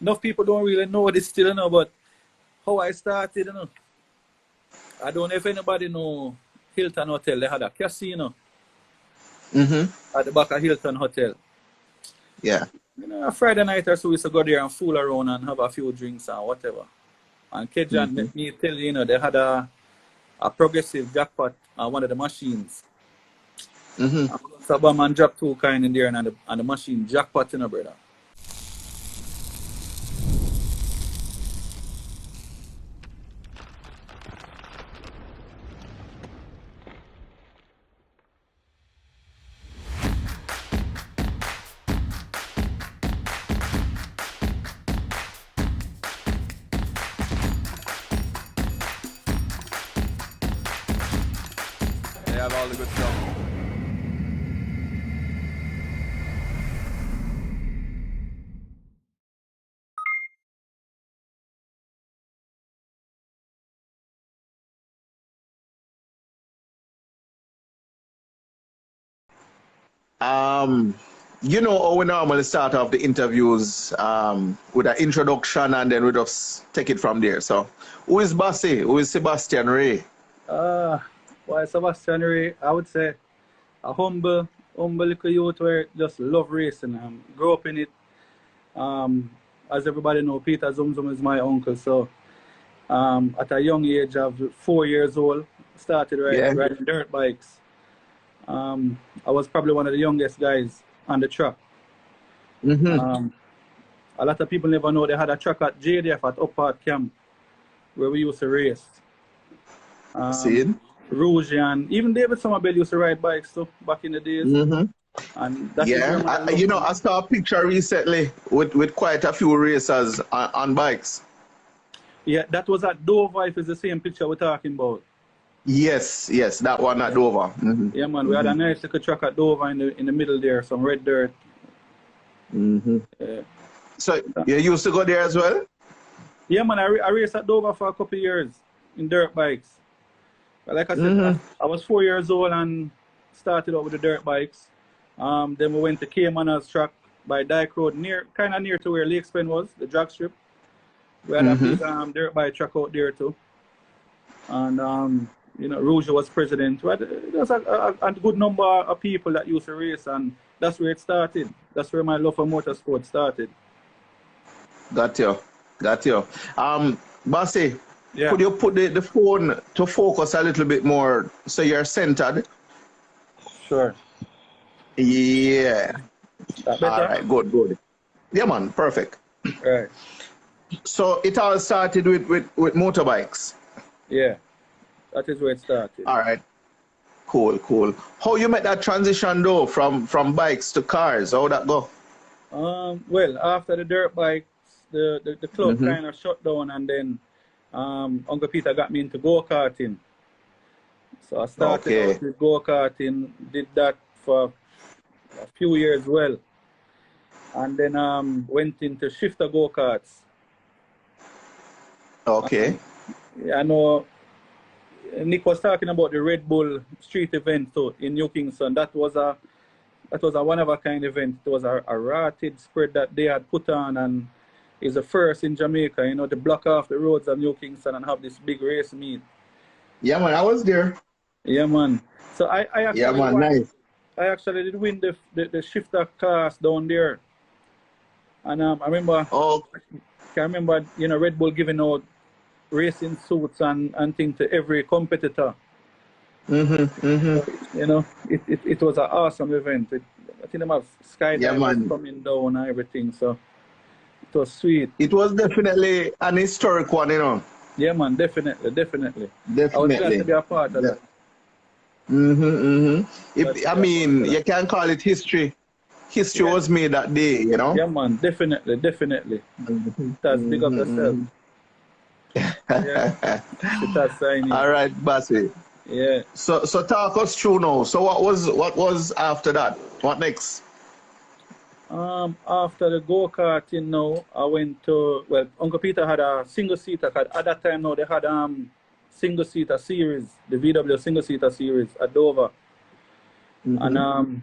enough people don't really know this still, you know, but how I started, you know. I don't know if anybody know Hilton Hotel. They had a casino at the back of Hilton Hotel. Yeah. You know, a Friday night or so, we used to go there and fool around and have a few drinks and whatever. And Kejan, let me tell you, you know, they had a progressive jackpot on one of the machines. So a man dropped 2 coins in there and the machine jackpot, you know, brother. They have all the good stuff. You know how we normally start off the interviews with an introduction and then we just take it from there. So, who is Bossy? Who is Sebastian Rae? Well, Sebastian Rae, I would say a humble little youth where just love racing. Grew up in it. As everybody know, Peter Zum Zum is my uncle. So, at a young age of 4 years old, started riding dirt bikes. I was probably one of the youngest guys on the track. A lot of people never know they had a track at JDF at Up Park Camp where we used to race. Rouge and even David Somerville used to ride bikes too back in the days. And that's you know, I saw a picture recently with quite a few racers on bikes. Yeah, that was at Dover. If it's the same picture we're talking about. Yes, that one at Dover. Yeah, man, we had a nice little track at Dover in the middle there, some red dirt. So you used to go there as well? Yeah, man, I raced at Dover for a couple of years in dirt bikes. But like I said, I was 4 years old and started out with the dirt bikes. Then we went to Cayman's track by Dyke Road, kind of near to where Lake Spen was, the drag strip. We had a big dirt bike track out there too. And you know, Rouge was president. There's a good number of people that used to race, and that's where it started. That's where my love for motorsport started. Got you. Bossy, yeah. Could you put the phone to focus a little bit more so you're centered? Sure. Yeah. That better? All right, good. Yeah, man, perfect. Right. So it all started with motorbikes? Yeah. That is where it started. All right. Cool. How you make that transition though from bikes to cars? How'd that go? Well, after the dirt bikes, the club kind of shut down, and then Uncle Peter got me into go-karting. So I started out with go-karting, did that for a few years well. And then went into shifter go-karts. Okay. I know Nick was talking about the Red Bull street event too in New Kingston. That was a one of a kind event. It was a rotted spread that they had put on, and it's the first in Jamaica, you know, to block off the roads of New Kingston and have this big race meet. Yeah, man, I was there. Yeah, man. So I actually nice. I actually did win the shifter class down there. And I remember you know, Red Bull giving out racing suits and things to every competitor. You know, it was an awesome event. I think they have skydivers coming down and everything, so it was sweet. It was definitely an historic one, you know. Yeah, man, definitely. I was glad to be a part of that. I mean, you can call it history. History was made that day, you know. Yeah, man, definitely. That's big up yourself. Yeah. All right, Bossy. Yeah. So talk us through now. So what was after that? What next? After the go-karting now, I went to, well, Uncle Peter had a single-seater. At that time now, they had single-seater series, the VW single-seater series at Dover. And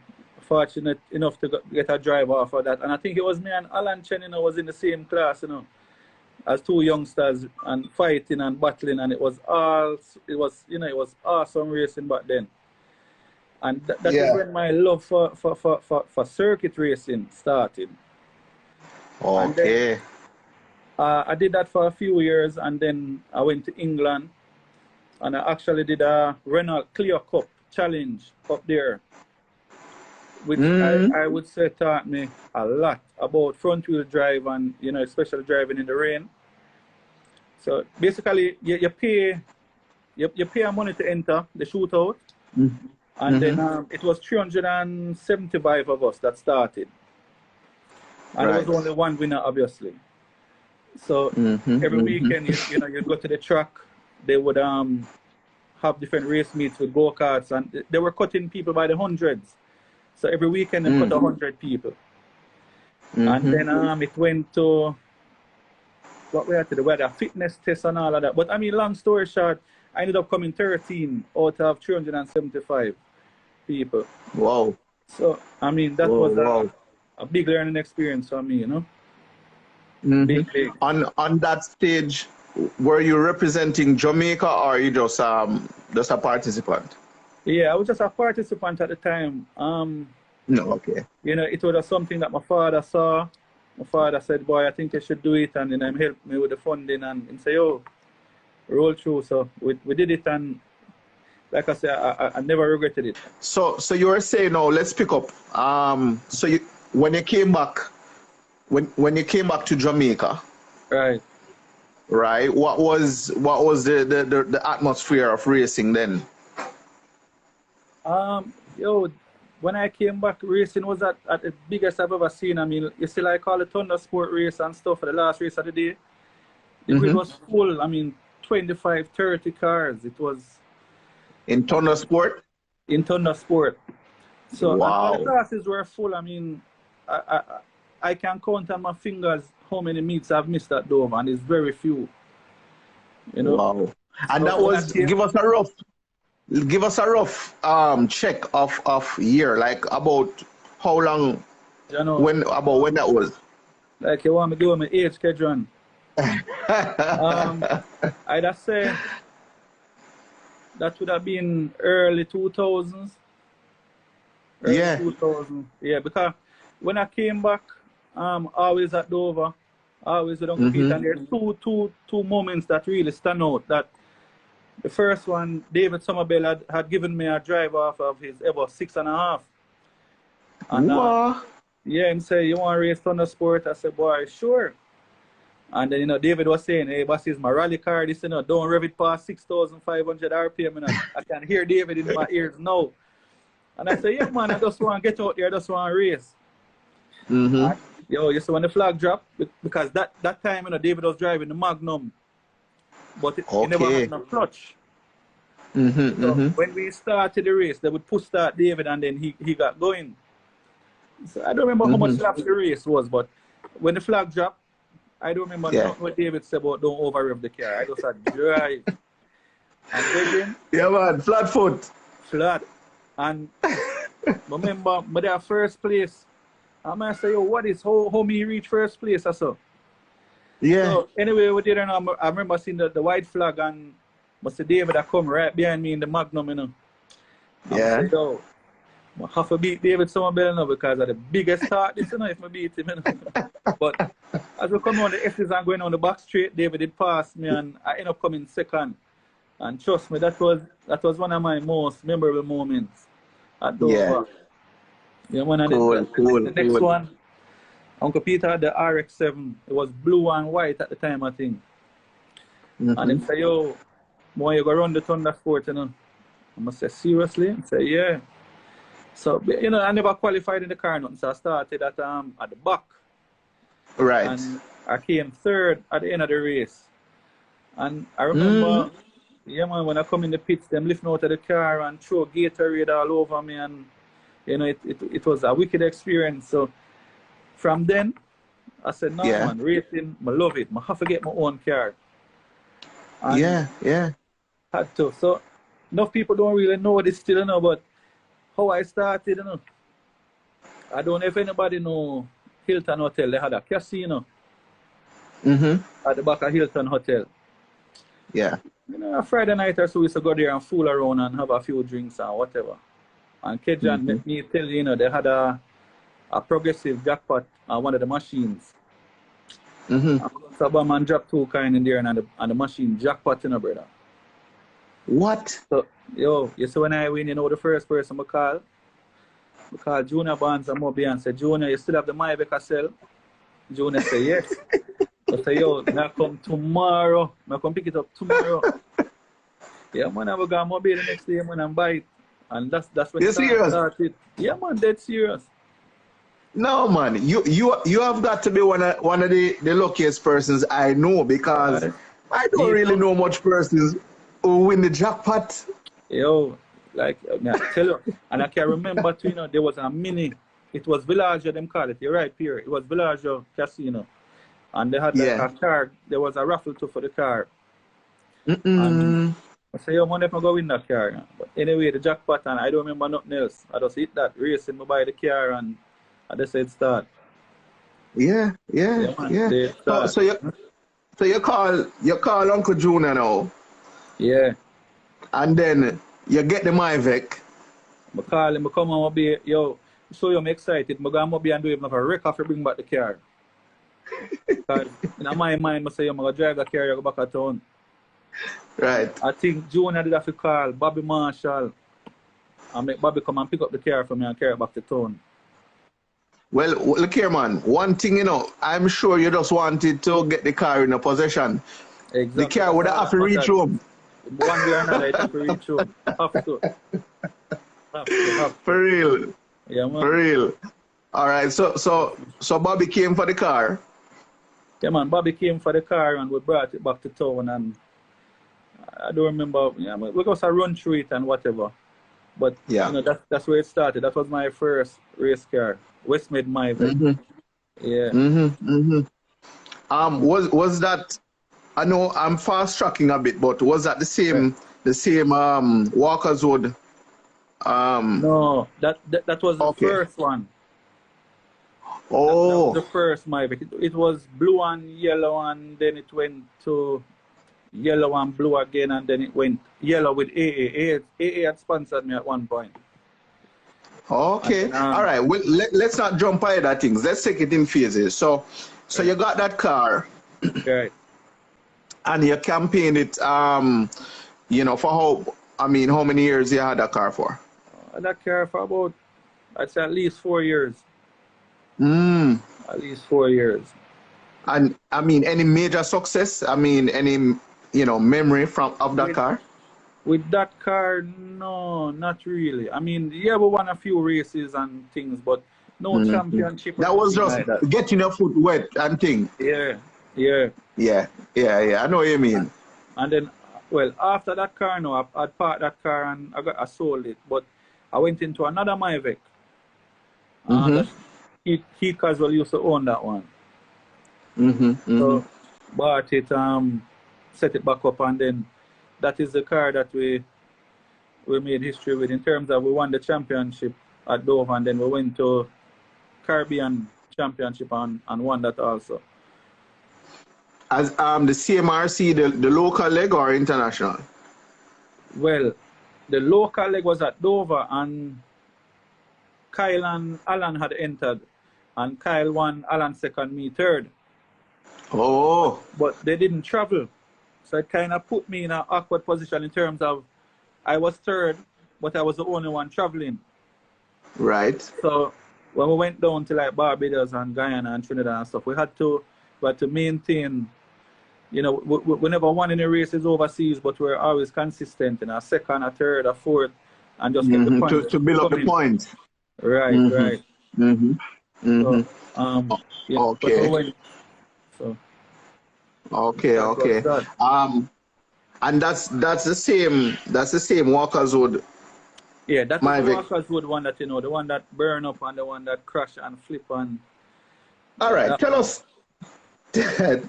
fortunate enough to get a drive off of that. And I think it was me and Alan Chen, was in the same class, as two youngsters and fighting and battling, and it was awesome racing back then. And that is when my love for circuit racing started. Okay. Then, I did that for a few years, and then I went to England, and I actually did a Renault Clear Cup challenge up there, which I would say taught me a lot about front wheel drive and especially driving in the rain. So basically you pay a money to enter the shootout, and then it was 375 of us that started, and there was only one winner, obviously. So every weekend you go to the track. They would have different race meets with go-karts, and they were cutting people by the hundreds. So every weekend they cut 100 people. And then it went to what we had to do, we had a fitness test and all of that. But I mean, long story short, I ended up coming 13 out of 375 people. Wow. So I mean, that was a big learning experience for me, Big. On that stage, were you representing Jamaica, or are you just a participant? Yeah, I was just a participant at the time. No, okay. It was something that my father saw. My father said, "Boy, I think you should do it," and then he helped me with the funding and say, "Oh, roll through." So we did it, and like I said, I never regretted it. So you were saying, now let's pick up. So when you came back, when you came back to Jamaica, right? What was the atmosphere of racing then? When I came back, racing was at the biggest I've ever seen. I mean, you see, like all the Thunder Sport race and stuff for the last race of the day. The grid was full. I mean, 25, 30 cars. It was in Thunder Sport. In Thunder Sport. So wow. All the classes were full. I mean, I can count on my fingers how many meets I've missed at Dover, and it's very few. Wow. And so that was give us a rough check of year, like about how long, when that was. Like you want me to do my age, Kedron? I'd say that would have been early 2000s. Yeah. 2000. Yeah, because when I came back, always at Dover, always with Uncle Peter, and there's two moments that really stand out. That the first one, David Somerville had given me a drive off of his Evo 6.5. And yeah, and say, "You want to race Thunder Sport?" I said, "Boy, sure." And then David was saying, "Hey, boss, is my rally car, this, don't rev it past 6,500 RPM. I can hear David in my ears now." And I said, "Yeah, man, I just want to get out there, I just want to race." And, you see when the flag dropped, because that time, David was driving the Magnum, but he never had no clutch. So when we started the race, they would push start David, and then he got going. So I don't remember how much laps the race was, but when the flag dropped, I don't remember nothing what David said about don't over rev the car. I just had drive. And then, yeah, man, flat foot. Flat. And remember, but their first place, I might say, "Yo, what is how me reach first place?" or so. Yeah. So anyway, we did, I remember seeing the white flag, and Mr. David had come right behind me in the Magnum, Yeah. I said, "Yo, I have to beat David Somerville now because of the biggest start this, if I beat him, But as we come on the S's and going on the back straight, David did pass me, and I ended up coming second. And trust me, that was one of my most memorable moments at Dover. Yeah, man. The next one, Uncle Peter had the RX-7. It was blue and white at the time, I think. And he said, "Yo, boy, you go run the Thunder Sport, I must say, "Seriously?" I said, "Yeah." So, I never qualified in the car, nothing, so I started at the back. Right. And I came third at the end of the race. And I remember, yeah, man, when I come in the pits, them lifting out of the car and throw Gatorade all over me, and it was a wicked experience. So from then, I said, "No, man, racing, I love it. I have to get my own car." And had to. So enough people don't really know this still, but how I started, I don't know if anybody know Hilton Hotel. They had a casino at the back of Hilton Hotel. Yeah. You know, a Friday night or so, we used to go there and fool around and have a few drinks and whatever. And Kejan, me tell you, you know, they had a progressive jackpot on one of the machines. So a man dropped 2 coins in there and the machine jackpot, you know, brother. What? So, yo, you see when I win, you know, the first person I call Junior Barnes and Moby and say, Junior, you still have the Maybach sell? Junior say, yes. I say, yo, I come tomorrow. I come pick it up tomorrow. Yeah, man, I will go Moby the next day, man, and buy it. And that's when you serious? Started. Yeah, man, dead serious. No, man, you have got to be one of the luckiest persons I know, because I don't really know much persons who win the jackpot. Yo, like, I tell you, and I can remember too, you know, there was a mini, it was Villaggio, them call it, you're right, Pierre. It was Villaggio Casino. And they had like a car, there was a raffle too for the car. And I say, yo, man, if I go win that car. Yeah. But anyway, the jackpot, and I don't remember nothing else. I just hit that, racing, I buy the car, and I just said start. Yeah. So you call Uncle Junior now. Yeah. And then you get the Maybach. I call him, I come on, be yo, so I'm excited. I'm going to be and do even have a wreck to bring back the car. Because in my mind, I say, I'm going to drive the car, go back to town. Right. I think Junior did have to call Bobby Marshall and make Bobby come and pick up the car for me and carry it back to town. Well, look here, man. One thing, you know, I'm sure you just wanted to get the car in a possession. Exactly. The car would have to reach home. One way or another, it have to reach home. Have to. For real. Yeah, man. For real. All right. So Bobby came for the car. Yeah, man. Bobby came for the car and we brought it back to town, and I don't remember. Yeah, we just run through it and whatever. But yeah, you know, that's where it started. That was my first race car. Westmade Maybach. Yeah. Was that? I know I'm fast tracking a bit, but was that the same Walker's Wood? No, that was the first one. Oh. That was the first Maybach. It was blue and yellow, and then it went to yellow and blue again, and then it went yellow with AA. AA had sponsored me at one point. Okay. All right. Well, let's not jump ahead of things. Let's take it in phases. So you got that car. Right. And you campaigned it, you know, for how many years you had that car for? That car for about, I'd say at least 4 years. At least 4 years. And I mean, any major success? I mean, any, you know, memory of that car? With that car, no, not really. I mean, yeah, we won a few races and things, but no championship. That was just like that. Getting your foot wet and things. Yeah. I know what you mean. And then, well, after that car, no, I parked that car and I sold it. But I went into another Maybach. He Caswell used to own that one. So bought it, set it back up, and then that is the car that we made history with, in terms of we won the championship at Dover, and then we went to Caribbean Championship and won that also. As the CMRC, the local leg or international? Well, the local leg was at Dover, and Kyle and Alan had entered, and Kyle won, Alan second, me third. Oh. But they didn't travel. So it kind of put me in an awkward position in terms of I was third, but I was the only one traveling. Right. So when we went down to like Barbados and Guyana and Trinidad and stuff, we had to maintain, you know, we never won any races overseas, but we're always consistent in a second, a third, a fourth, and just get the points. To build up the points. Right, right. So, yeah, okay. Okay. And that's the same Walker's Wood. Yeah, that's the Walker's Wood one that, you know, the one that burn up and the one that crash and flip and. All right, tell us a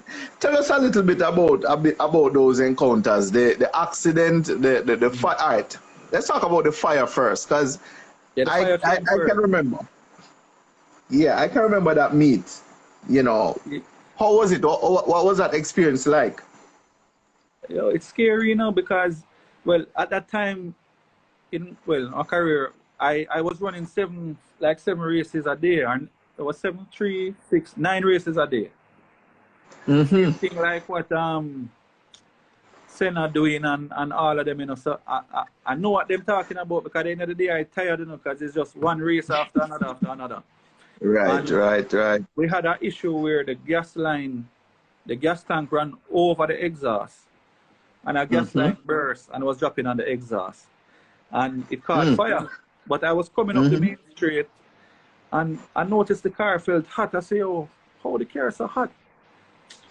little bit about those encounters, the accident, the fire. All right, let's talk about the fire first, because I can remember. Yeah, I can remember that meet. You know, how was it? What was that experience like? You know, it's scary, you know, because, well, at that time in our career, I was running seven races a day, and it was 7, 3, 6, 9 races a day. Same thing like what Senna doing and all of them, you know. So I know what they're talking about, because at the end of the day I tired, you know, because it's just one race after another after another. Right, right. We had an issue where the gas tank ran over the exhaust, and a gas line burst and was dropping on the exhaust, and it caught fire. But I was coming up the main street, and I noticed the car felt hot. I say, oh, how the car so hot?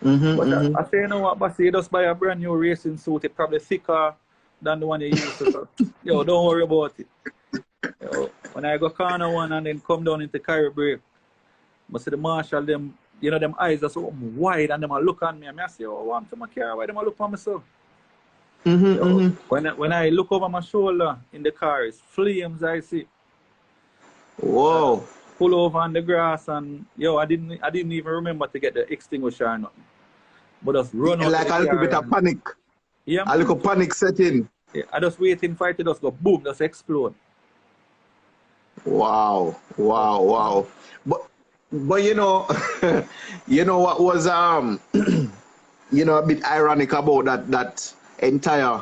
But I say, you know what, bossy, you just buy a brand new racing suit. It's probably thicker than the one you used to. So, yo, don't worry about it. Yo, when I go corner one and then come down into carry brake, I see the marshal, them, you know, them eyes are so wide, and them a look at me, and I say, oh, I want to my car, why them a look at myself? When I look over my shoulder in the car, it's flames I see. Whoa. Pull over on the grass, and yo, I didn't even remember to get the extinguisher or nothing. But just run out. Like a little bit of panic. Yeah. A little panic setting. Yeah, I just waiting for it to just go boom, just explode. Wow. But you know, you know what was you know, a bit ironic about that entire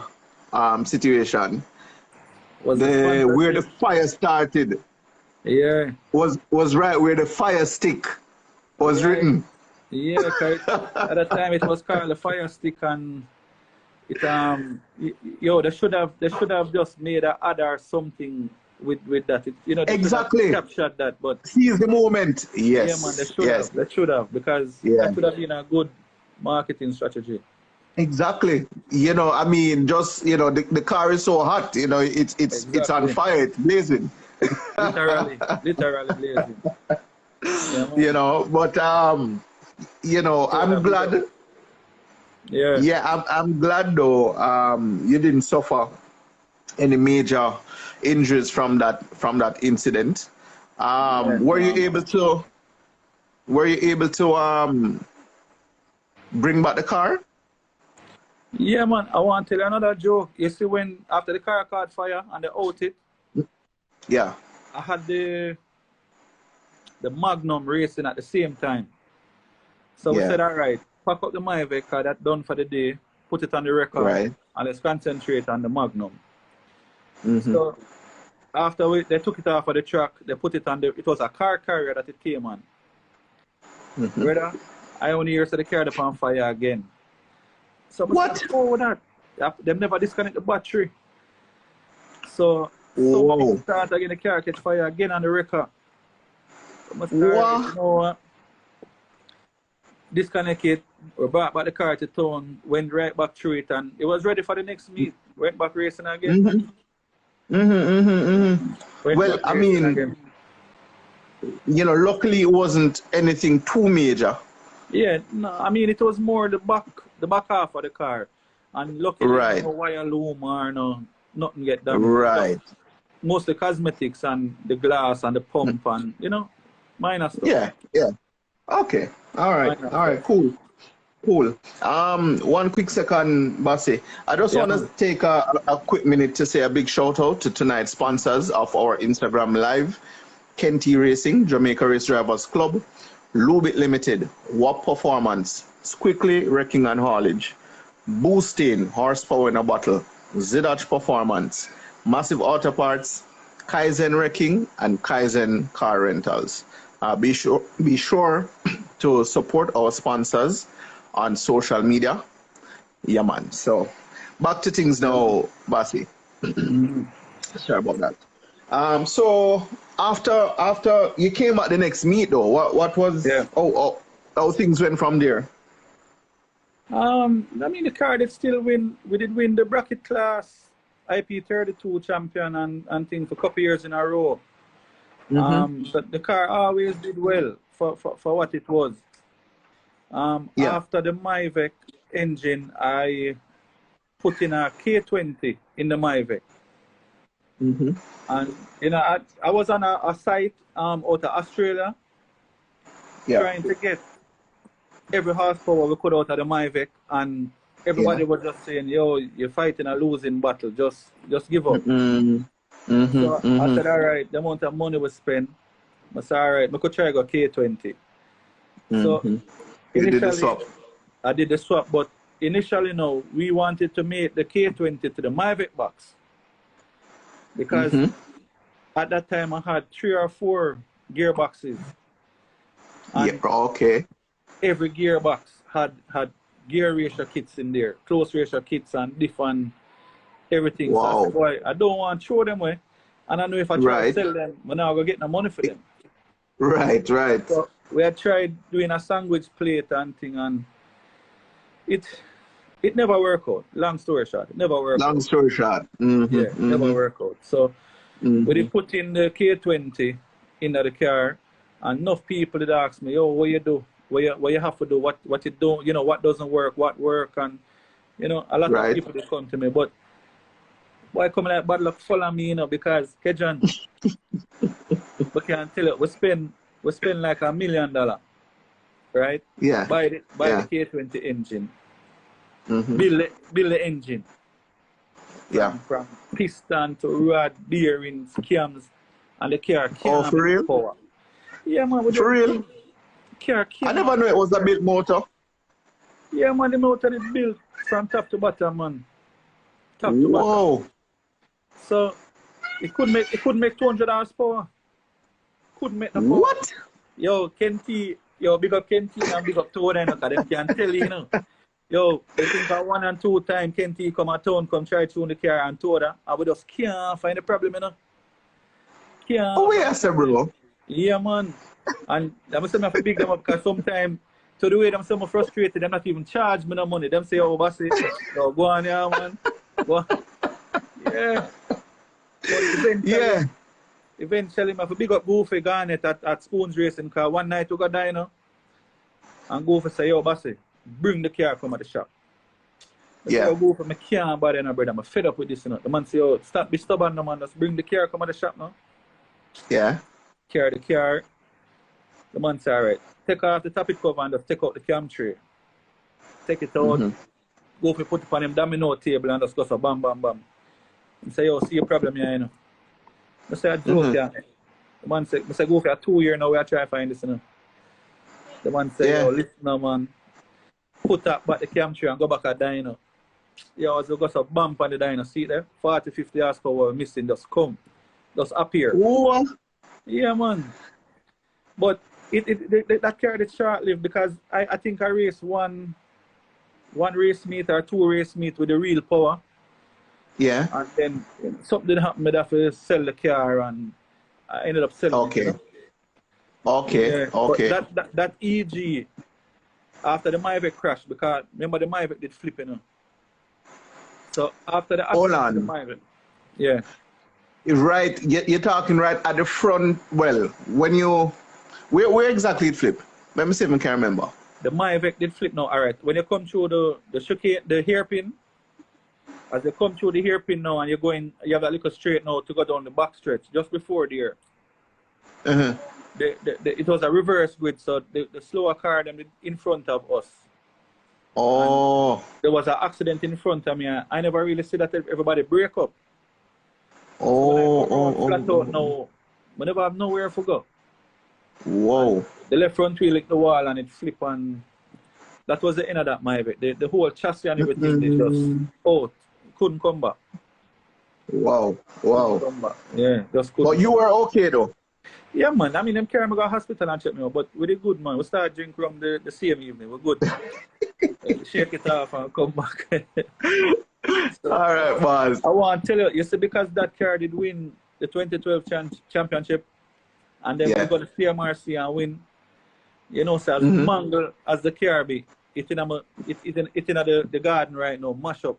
situation. Where the fire started. Yeah. Was right where the fire stick was written. Yeah, at that time it was called the fire stick, and it yo, they should have just made a ad or something with that. It, you know, they exactly captured that, but seize the moment. Yes. Yeah, man, they should have, because that would have been a good marketing strategy. Exactly. You know, I mean, just, you know, the car is so hot, you know, it's on fire, it's blazing. literally blazing. Yeah, you know, but you know, I'm glad. Yeah, I'm glad though you didn't suffer any major injuries from that incident. Were you able to bring back the car? Yeah, man, I want to tell you another joke. You see, when after the car caught fire and they out it, yeah, I had the Magnum racing at the same time. So we said, all right, pack up the Mavic car that's done for the day, put it on the record, and let's concentrate on the Magnum. So after they took it off of the track, they put it on it was a car carrier that it came on. Brother, I only hear the car on fire again. So what? Oh, that they never disconnect the battery. So start again, the car catch fire again on the record. So you know, disconnect it, we brought back the car to town, went right back through it, and it was ready for the next meet. Went back racing again. Well, I mean, you know, luckily it wasn't anything too major. Yeah, no, I mean, it was more the back half of the car, and luckily no wire loom or nothing get damaged. Right. Mostly cosmetics and the glass and the pump and, you know, minor stuff. Yeah. Okay. All right. Cool. One quick second, Bossy. I just want to take a quick minute to say a big shout out to tonight's sponsors of our Instagram Live: Kenty Racing, Jamaica Race Drivers Club, Lubit Limited, WAP Performance, Squickly Wrecking and Haulage, Boosting, Horsepower in a Bottle, Zidach Performance, Massive Auto Parts, Kaizen Wrecking, and Kaizen Car Rentals. Be sure to support our sponsors on social media. Yeah, man. So back to things now, Basi. Sorry about that. So after you came at the next meet though, what was how things went from there? I mean, the car did still win. We did win the bracket class IP32 champion and things for a couple years in a row. But the car always did well for what it was. After the Mavic engine, I put in a K20 in the Mavic. And you know, I was on a site out of Australia, trying to get every horsepower we could out of the Mavic, and everybody was just saying, yo, you're fighting a losing battle, just give up. So I said, all right, the amount of money we spend, I said, all right, I could try to go K20. So initially, I did the swap, but initially, no, we wanted to make the K20 to the Mavic box. Because at that time, I had 3 or 4 gearboxes. And every gearbox had gear ratio kits in there, close ratio kits and different everything. So I said, boy, I don't want to throw them away. And I know if I try to sell them, I'm not going to get no money for them. Right. So we had tried doing a sandwich plate and thing, and it never worked out. Long story short, it never worked out. Long story short. Never worked out. So we did put in the K20 into the car, and enough people did ask me, yo, what you do? What you have to do? What you don't? You know, what doesn't work? What work? And you know, a lot of people they come to me, but boy, coming like bad luck follow me, you know, because Kejan, we can't tell you, we spend like $1 million, right? Yeah. Buy the K20 engine, build the engine. From piston to rod, bearings, cams, and the car can't for real? Power. Yeah, man. For real? Car I never knew it was a big motor. Yeah, man, the motor is built from top to bottom, man. Top to bottom. So it could make 200 horsepower. Couldn't make no power. What? Yo, Kenty, big up Kenty and big up Toda, because them can tell you, you know. Yo, I think 1 and 2 times Kenty come at town, come try to tune the car and Toda, and we just can't find the problem, you know. Can't. Oh, yes, bro. Yeah, man. And I must have to big them up, because sometimes, to the way them so frustrated, them not even charge me no money. Them say, oh, bossy, yo, go on, yeah, man. Go on. Yeah. Eventually, I have to big up Goofy Garnet at Spoons Racing, because one night we got down, you know, and Goofy say, yo, bossy, bring the car come at the shop. I say, Goofy, I can't bother no brother, I'm fed up with this, you know. The man say, yo, stop be stubborn, no man, just bring the car come at the shop, no. Yeah. Carry the car. The man say, all right, take off the top cover and just take out the cam tray. Take it out, go for put it on him domino table and just go so bam, bam, bam. He say, yo, see your problem here, you know. I say, I joke, yeah. The man say, go for a 2 year now, we are trying to find this, you know. The man say, yo, listen now, man. Put up back the cam tray and go back at dyno. Yo, as we got some bump on the dyno, see there? 40, 50 horsepower missing, just come. Just appear. What? Yeah, man. But that carried it short-lived, because I think I raced one race meet or 2 race meet with the real power. Yeah. And then something didn't happen, I'd have to sell the car, and I ended up selling it. You know? Okay. But that EG, after the Mavic crashed, because remember the Mavic did flip, you know. So after the accident, the Mavic. Yeah. Right, you're talking right at the front. Well, when you, where exactly it flip? Let me see if I can remember. The Mavic did flip now. All right, when you come through the hairpin, as you come through the hairpin now, and you're going, you have that little straight now to go down the back stretch just before there. It was a reverse grid, so the slower car them in front of us. Oh. And there was an accident in front of me. I never really see that everybody break up. Flat out now, I never have nowhere to go. Whoa. And the left front wheel hit the wall and it flipped, and that was the end of that Mavic. The whole chassis and everything, they just out. Couldn't come back. Wow. Come back. Yeah, just couldn't. But you were okay though? Yeah, man. I mean, them carry me to the hospital and check me out, but we did good, man. We started drinking rum the same evening. We're good. Shake it off and come back. So, all right, boss. I want to tell you see, because that car did win the 2012 championship, and then we got the CMRC and win, you know, so as mangle as the car be, it's in the garden right now, mash up.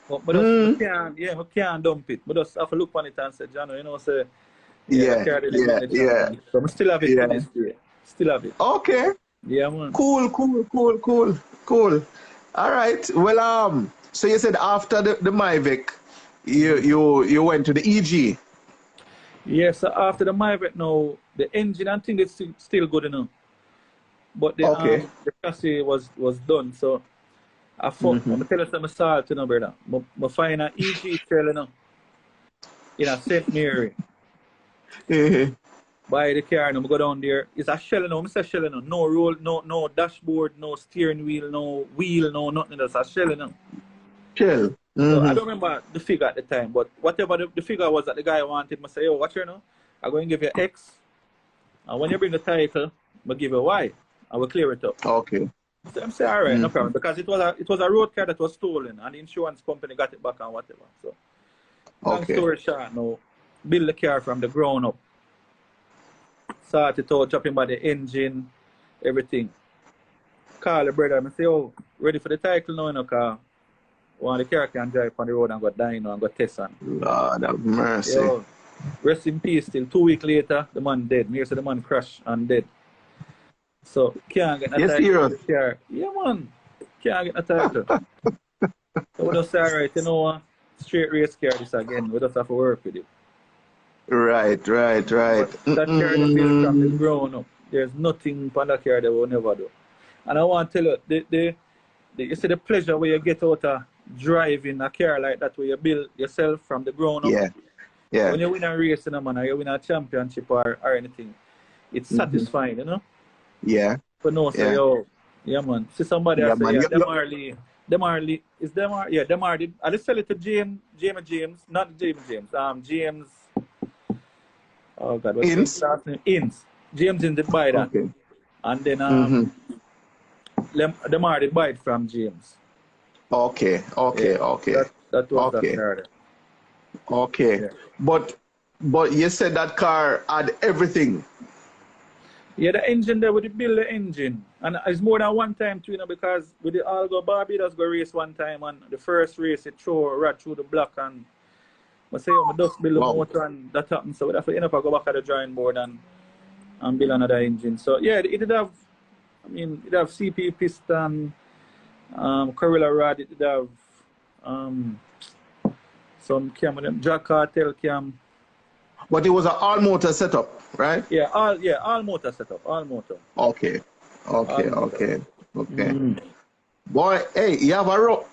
But we can't dump it. We just have to look on it and say, John, you know, say, So I still have it to this day. Still have it. Okay. Yeah, man. Cool. All right. Well, so you said after the Mavic, you went to the EG. Yes, so after the Mavic now, The engine and thing is still good enough. But the chassis was done. So I'm tell you something salt, you know, brother. I find an EG shell, you know, in a St. Mary. Buy the car and I go down there. It's a shell, you know. I say shell, you know. No roll, no dashboard, no steering wheel, no wheel, no nothing. That's a shell, you know. Shell. So I don't remember the figure at the time, but whatever the figure was that the guy wanted, I say, yo, watch here now. I'm going to give you X. And when you bring the title, I'll give you Y. I will clear it up. Okay. So I'm saying, all right, no problem. Because it was a road car that was stolen and the insurance company got it back and whatever. So, long story short now, build the car from the ground up. Start it out, chopping by the engine, everything. Call the brother and say, oh, ready for the title now, you know, car. One the car can drive on the road and go dyno and go test on. Lord have mercy. Yo, rest in peace till 2 weeks later, the man dead. Me say the man crashed and dead. So can't get a title. Car. Yeah man. Can't get a title. So we just say, alright, you know, straight race car this again. We just have to work with it. Right. But that car is built from the ground up. There's nothing on that car that we'll never do. And I want to tell you, you see the pleasure where you get out of driving a car like that, where you build yourself from the ground up. Yeah. When you win a race, you know, man, or you win a championship or anything, it's satisfying, you know? Yeah. But no, say, yo, yeah, man. See somebody else say, Demarley, is Demar? Yeah, Demarley. I just sell it to James, not James. Oh God, what's his last name? Inns. James did buy that. Okay. And then Demar did buy it from James. Okay. That was that car. Okay. Yeah. But you said that car had everything. Yeah, the engine there, we did build the engine. And it's more than one time too, you know, because we did all go Barbados go race one time, and the first race it right through the block, and I say, I just build a motor and that happened. So we have to end up I go back at the drawing board and build another engine. So yeah, it did have, it did have CP piston, Corella rod, it did have some cam, Jack Cartel cam. But it was an all motor setup, right? Yeah, all motor setup, all motor. Okay. Boy, hey, you have a although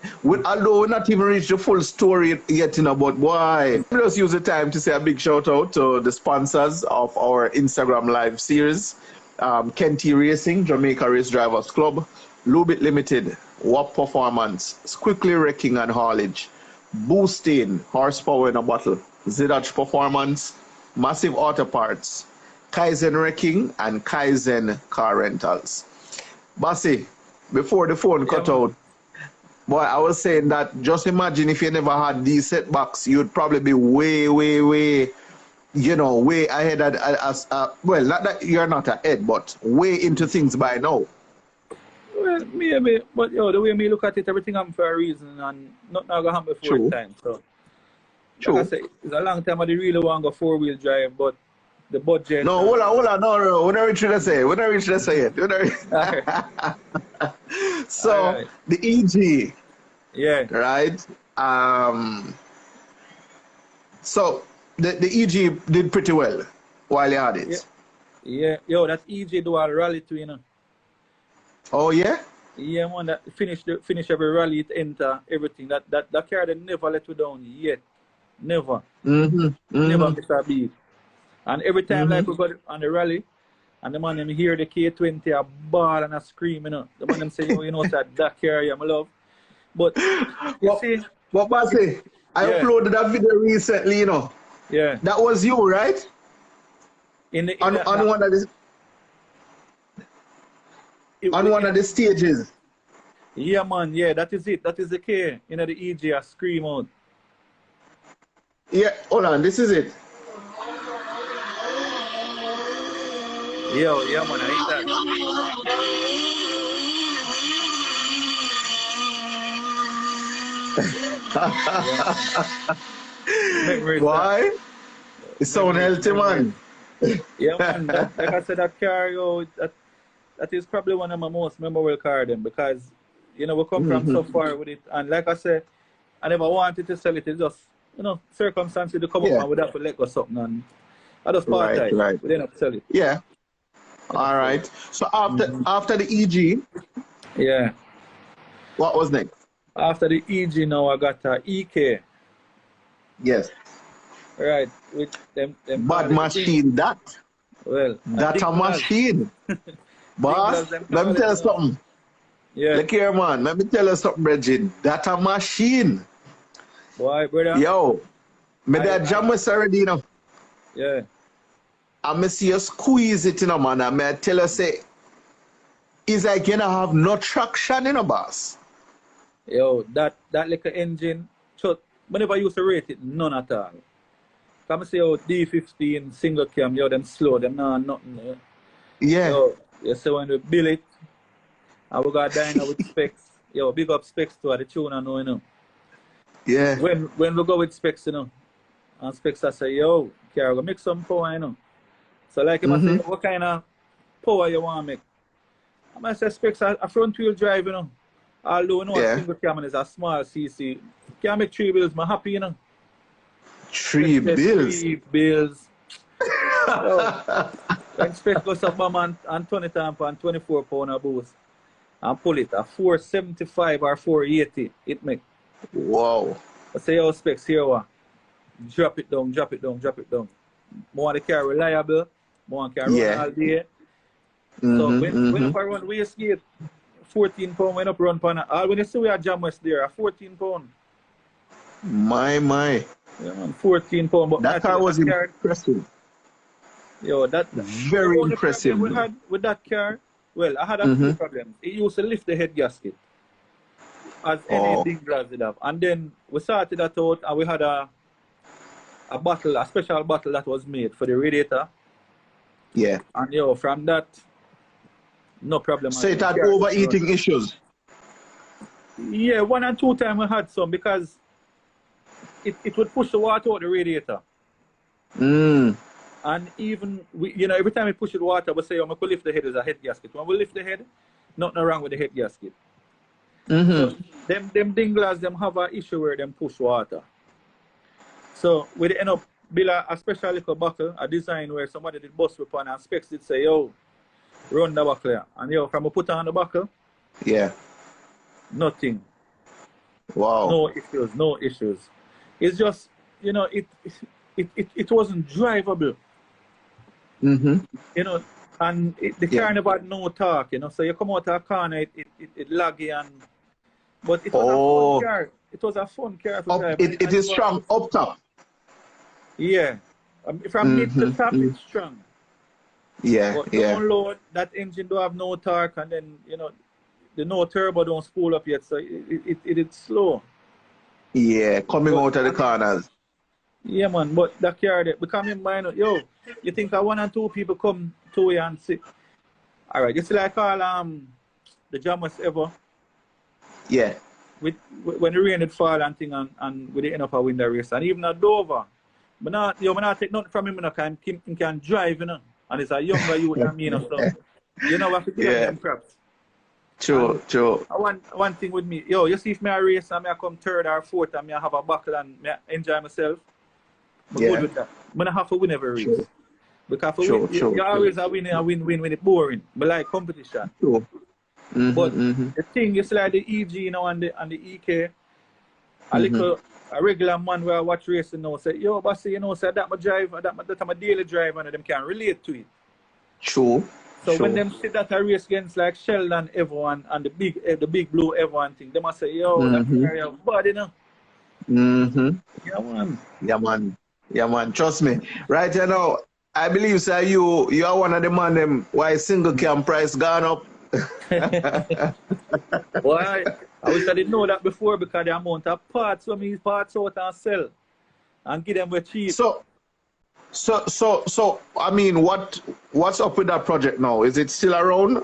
we're not even reached the full story yet, you know, but boy, let's use the time to say a big shout out to the sponsors of our Instagram live series, Kenty Racing, Jamaica Race Drivers Club, Lubit Limited, WAP Performance, Quickly Wrecking and Haulage, Boosting, Horsepower in a Bottle, Zidach Performance, Massive Auto Parts, Kaizen Wrecking, and Kaizen Car Rentals. Bossy, before the phone cut out, boy, I was saying that just imagine if you never had these setbacks, you'd probably be way, you know, way ahead well, not that you're not ahead, but way into things by now. Well, maybe, but yo, the way me look at it, everything happened for a reason, and nothing gonna happen before the time. So, like I say, it's a long time I really want to go 4-wheel drive, but the budget. No, hold on, no. When I reach the say it. So right. The EG. Yeah. Right. So the EG did pretty well while you had it. Yeah. Yo, that EG do a rally too, you know. Oh yeah? Yeah, man, that finish every rally, it enter everything. That car they never let you down yet. Never. Never miss a beat. And every time like we got on the rally, and the man them hear the K20 a ball and a scream, you know. The man them say, you know that car, yeah, my love. But you see, what Bassy, I uploaded that video recently, you know. Yeah. That was you, right? On one of the one of the stages. Yeah, man. Yeah, that is it. That is the K. You know, the EG a scream out. Yeah, hold on. This is it. Yo, yeah, man. I hate that. Why? It's so healthy, man. Yeah, man. Like I said, that car, yo, that is probably one of my most memorable cars, because, you know, we come from so far with it. And like I said, I never wanted to sell it. It's just, you know, circumstances to come up and we'd have to let go something. And I just part Right, time. right. We didn't have to sell it. Yeah. All right. So after the EG, Yeah. what was next? After the EG now I got a EK. Yes. Right. With them Bad machine that. Well, That a machine. Boss, let me tell you something. Yeah. Look here, man. Let me tell you something, Reggie. That a machine. Boy, brother. Yo, me that jam was already, you know. Yeah. And me see you squeeze it, you know, man. And me tell you, say, it's like you don't have no traction, you know, boss. Yo, that little engine, so whenever I used to rate it, none at all. Come say, oh, D15 single cam, yo, them slow, them nah, nothing. Yeah. Yo, you see when we build it, and we got dying with specs. Yo, big up specs to the tune, I know, you know. Yeah. When we go with specs, you know, and specs I say, yo, car, go make some power, you know. So like if I say, what kind of power you want to make? I might say specs a front wheel drive, you know. Although, you know, a single cam is a small CC. Can make 3 bills, I'm happy, you know. 3 bills? 3 bills. When specs goes up, man, and 20 amp and 24 pound of boost. And pull it, a 475 or 480, it make. Wow. I say, yo, specs, here what? Drop it down, drop it down, drop it down. More the car reliable, more can run all day. So when I run wastegate, 14 pound when up run pan. All when you see we are jam west there, 14 pound. My. Yeah, man, 14 pound. But that car was impressive. Yo, that very impressive. We had with that car, well, I had a few problems. It used to lift the head gasket, as any big glass did have. And then we sorted that out, and we had a bottle, a special bottle that was made for the radiator. Yeah. And yo, from that, no problem. So it had overheating issues? Yeah, 1 and 2 times we had some because it would push the water out the radiator. And even, you know, every time we push the water, we say, oh, we could lift the head as a head gasket. When we lift the head, nothing wrong with the head gasket. So them dinglers, them have an issue where them push water. So we end up build a special little buckle, a design where somebody did bust upon and specs did say, yo, run the buckle here. And yo, from we put on the buckle, nothing. Wow. No issues. It's just, you know, it wasn't drivable. You know, and the car never had no torque, you know, so you come out of a corner, it laggy and, but it was a fun car. It was a fun car to drive. It is strong up top. Yeah. From mid to top, it's strong. Yeah, but down low, that engine don't have no torque, and then, you know, the no turbo don't spool up yet, so it's slow. Yeah, coming out of the corners. Yeah, man, but that car, we come in mind, yo, you think 1 and 2 people come to you and sit. All right, you see like all the jammers ever. Yeah. When the rain had fall and thing, and we didn't end up a win the race, and even at Dover, but not take nothing from him, you know, he can drive, you know, and it's a younger youth than me, you know, so you know what to give them props. True. One thing with me, yo, you see if me a race and me I come 3rd or 4th and me I have a buckle and me I enjoy myself, I'm good with that. I don't have to win every race. Because for you always a win when it's boring. But like competition. But the thing is like the EG, you know, and the EK, a regular man where I watch racing now say, yo, bossy, you know, say that my drive, that my daily drive, and them can relate to it. True. So when them see that a race against like Sheldon, everyone, and the big blue everyone thing, they must say, yo, that area body, you know. Yeah, man. Trust me. Right now, I believe, sir, you are one of the man them why single cam price gone up. Why? I wish I didn't know that before because the amount of parts when me parts out and sell and give them with cheap. So I mean, what's up with that project now? Is it still around?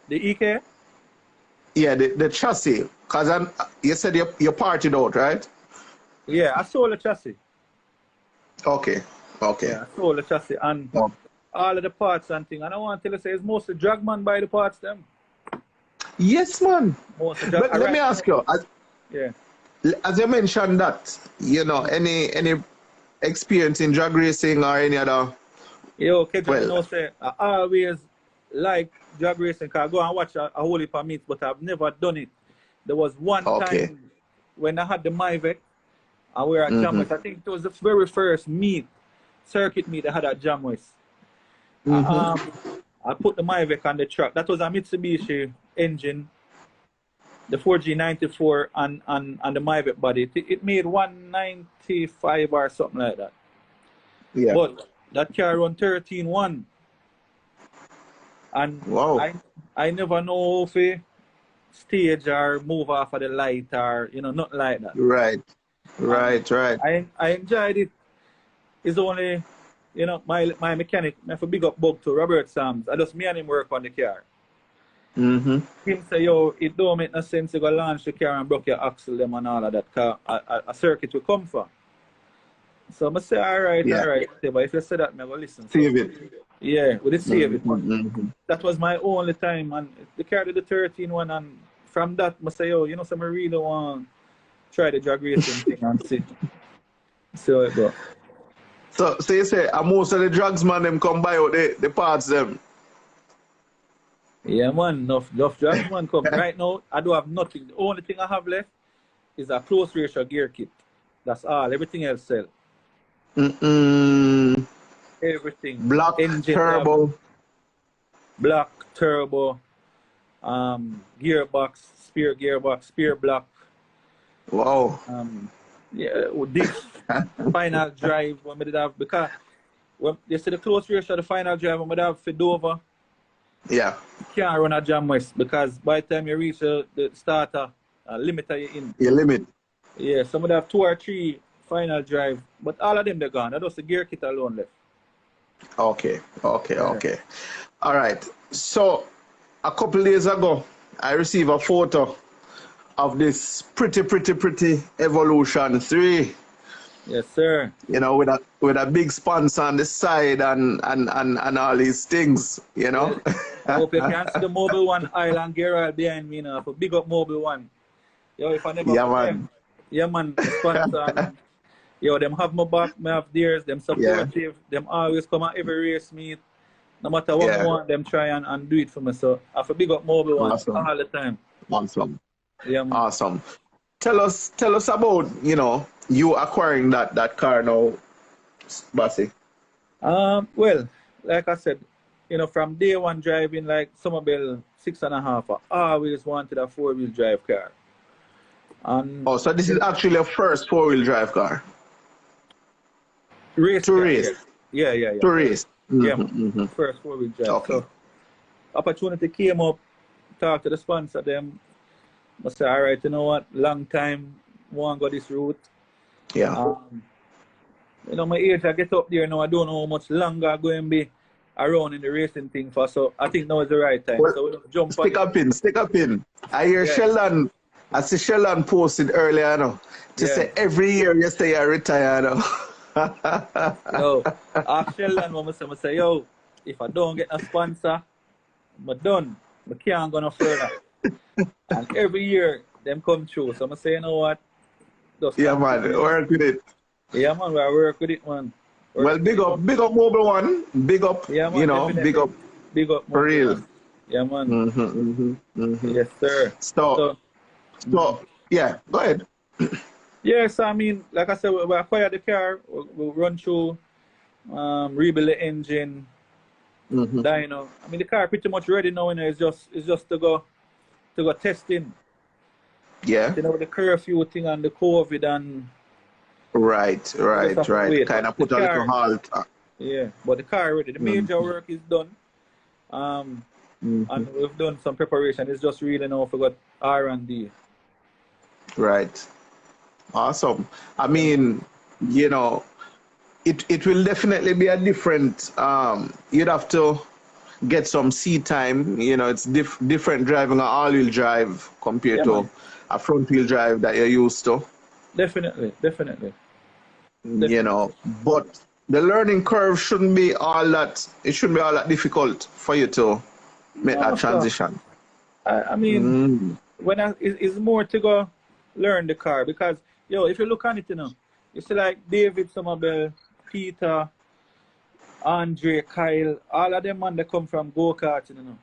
The EK? Yeah, the chassis. Cause you said you parted out, right? Yeah, I sold the chassis. Okay. Yeah, I sold the chassis and all of the parts and thing. And I want to tell you, say it's mostly Dragman buy the parts them. Yes, man. Let me ask you. As you mentioned that, you know, any experience in drag racing or any other Yo, Kedra, Well, you know, say, I always like drag racing, because I go and watch a whole heap of meets, but I've never done it. There was one okay. time when I had the Myvec, and we were at Mm-hmm. Jamwest. I think it was the very first meet, circuit meet I had at Jamwest. Mm-hmm. I put the Myvec on the track. That was a Mitsubishi engine, the 4G94 and the Myvec body. It made 195 or something like that. Yeah. But that car run 13.1. And Wow. I never know if I stage or move off of the light or, you know, nothing like that. Right. Right, right. I enjoyed it. It's only, you know, my mechanic, I have a big up bug to Robert Sams. I just me and him work on the car. Mm-hmm. Him say, yo, it don't make no sense to go launch the car and broke your axle them and all of that, because a circuit will come for. So I say, all right, but if you say that, I go listen. Save it. Yeah, we did save it. Mm-hmm. That was my only time, and the car did the 13.1, and from that, I say, yo, you know, so I really want to try the drag racing thing and see how it go. So you say, most of the drugs man them come buy out the parts them. Yeah, man, enough drugs, man, come. Right now, I don't have nothing. The only thing I have left is a close ratio gear kit. That's all. Everything else sell. Everything. Black engine turbo. Black turbo. Gearbox, spear block. Wow. Yeah, this final drive when we did have, because when you see the close ratio of the final drive when we did have Fedova. Yeah. You can't run a Jamwest, because by the time you reach the starter, limiter you in. Your limit. Yeah, some of them have 2 or 3 final drive, but all of them they're gone. That's just the gear kit alone left. Okay. All right. So a couple days ago, I received a photo of this pretty Evolution 3. Yes, sir. You know, with a big sponsor on the side and all these things, you know. Well, I hope you can see the Mobile One Island gear oil behind me now. For big up Mobile One. Yo, if I never man. Yeah, man, the sponsor. Yo, them have my back, me have theirs, them supportive, them always come at every race meet. No matter what I want, them try and do it for me. So I have a big up Mobile One all the time. Awesome. Yeah, man. Awesome. Tell us about, you know, you acquiring that car now, Bassi. Well, like I said, you know, from day one driving like Somerville 6.5, I always wanted a 4-wheel drive car. And so this is actually a first 4-wheel drive car. Race. To race. Yeah. To race. Yeah, first 4-wheel drive. Okay. So opportunity came up, talked to the sponsor, them. I say, all right, you know what, long time, want to go this route. Yeah. You know, my age, I get up there now, I don't know how much longer I'm going to be around in the racing thing for, so I think now is the right time. Well, so we don't jump stick up in. I hear Sheldon, I see Sheldon posted earlier, you know, to say every year you say you retire, you know. Yo, ask Sheldon when I say, yo, if I don't get a sponsor, I'm done. I can't go no further. And every year, them come through. So I'm say, you know what? Man, work with it. Yeah, man, we work with it, man. Well, big up Mobile One. Big up, man, you know, definitely. Big up for real. One. Yeah, man. Yes, sir. So, yeah, go ahead. Yes, I mean, like I said, we acquired the car, we'll run through, rebuild the engine, dyno. I mean, the car pretty much ready now, you know, it's just to go testing. Yeah. You know, the curfew thing and the COVID and... Right. Kind of put a little halt. Yeah, but the car ready. The major work is done. And we've done some preparation. It's just really now forgot R&D. Right. Awesome. I mean, you know, it will definitely be a different, you'd have to get some seat time. You know, it's different driving an all-wheel drive compared to a front-wheel drive that you're used to. Definitely. You know, but the learning curve shouldn't be all that difficult for you to make that transition. I mean, it's more to go learn the car, because, yo, if you look on it, you know, you see like David Somerville, Peter, Andre, Kyle, all of them man they come from go-karting, you know.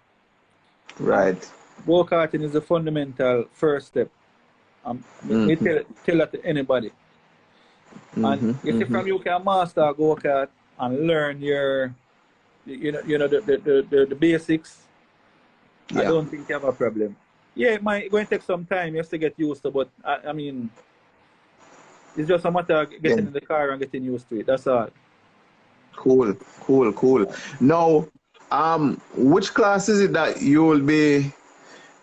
Right. Go-karting is the fundamental first step. Me tell that to anybody. And you see, from you can master go-kart and learn your, the basics. Yeah. I don't think you have a problem. Yeah, it might going to take some time just to get used to, but I mean, it's just a matter of getting in the car and getting used to it. That's all. Cool. Now, which class is it that you will be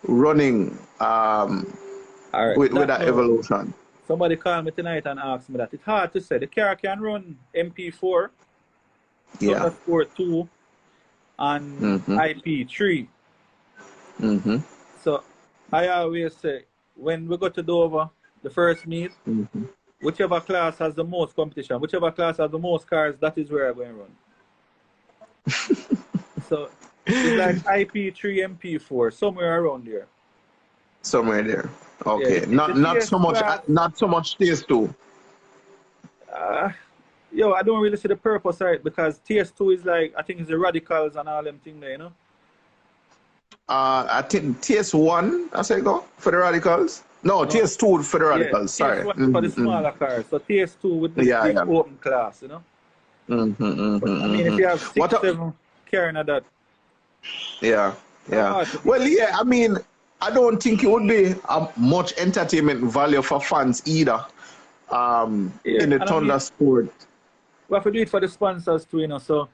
running with that evolution? Somebody called me tonight and asked me that. It's hard to say. The car can run MP4, Sport 2, and IP3. So I always say, when we go to Dover, the first meet, whichever class has the most competition, whichever class has the most cars, that is where I'm going to run. So it's like IP3, MP4, somewhere around there. Somewhere there. Okay. Yeah, not so much TS2. I don't really see the purpose of it because TS2 is like, I think it's the radicals and all them things there, you know? I think TS1, I say go for the radicals. No, TS2 for the radicals. Sorry. TS1 for the smaller cars. So TS2 with the open class, you know. But, I mean, if you have 6, 7 carrying at that. Yeah. Well, I mean, I don't think it would be much entertainment value for fans either. In the Thunder Sport. We have to do it for the sponsors too, you know. So.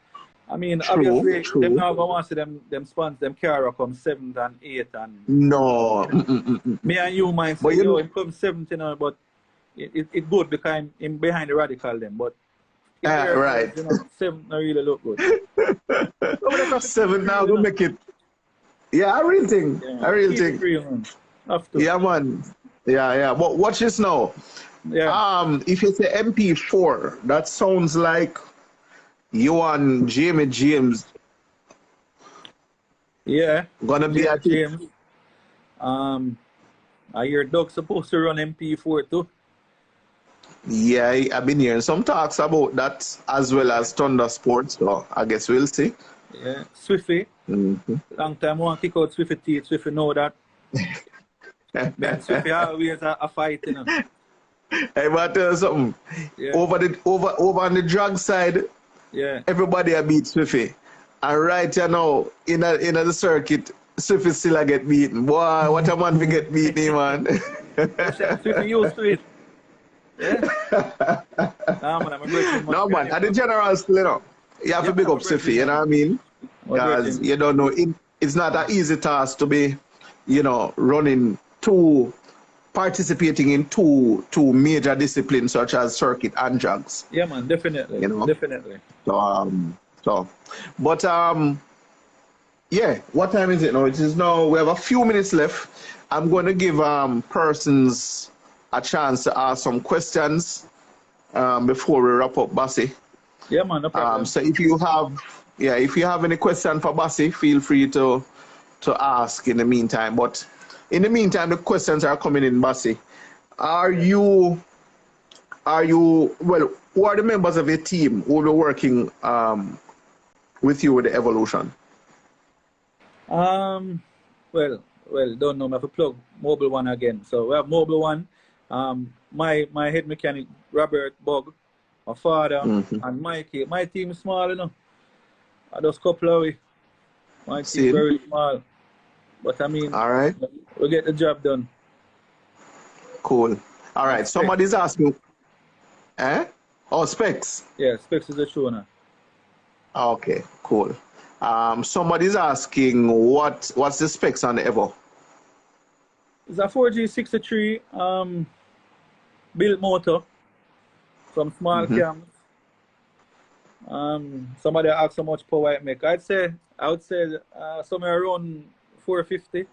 I mean, obviously, them now going to want to see them sponsors, them car come 7th and 8th. And, no. Me and you might say, it comes 7th, you know, but it's good because I'm behind the radical them. But right. You know, 7th not really look good. 7th now will make it. Yeah, I really think. Yeah, man. Yeah. But watch this now. Yeah. If it's a MP4, that sounds like you and Jamie James. Yeah. Gonna be at James. I hear Doug supposed to run MP4 too. Yeah, I've been hearing some talks about that as well as Thunder Sports, so I guess we'll see. Yeah, Swiffy. Long time I want to kick out Swiffy teeth. Swiffy know that. Swiffy always a fight, you know. Hey, but tell you something. Yeah. Over on the drug side, everybody a beat Swiffy. And right now, in the circuit, Swiffy still a get beaten. Boy, what a man we get beaten, man. Swiffy used to it. Yeah. No, man, at the general still, you know, you have to big up Swiffy, you know what I mean? Because you don't know, it's not an easy task to be, you know, participating in two major disciplines such as circuit and drugs. Yeah, man, definitely. You know? Definitely. But yeah, what time is it now? It is now, we have a few minutes left. I'm going to give persons a chance to ask some questions before we wrap up, Bassi. Yeah, man, no problem. So if you have any question for Bassi, feel free to ask in the meantime. But in the meantime, the questions are coming in, Bassi. Who are the members of your team who will be working with you with the evolution? Well, don't know. I have to plug Mobile One again. So we have Mobile One. My head mechanic Robert Bug, my father, and Mikey. My team is small, you know. I just couple of we. My team is very small. But I mean, all right, we'll get the job done. Cool. All right. Somebody's asking. Oh, Specs. Yeah, Specs is a show now. Okay, cool. Somebody's asking what's the specs on the Evo? It's a 4G63 built motor from small cams. Somebody asked how much power it make. I would say somewhere around 450.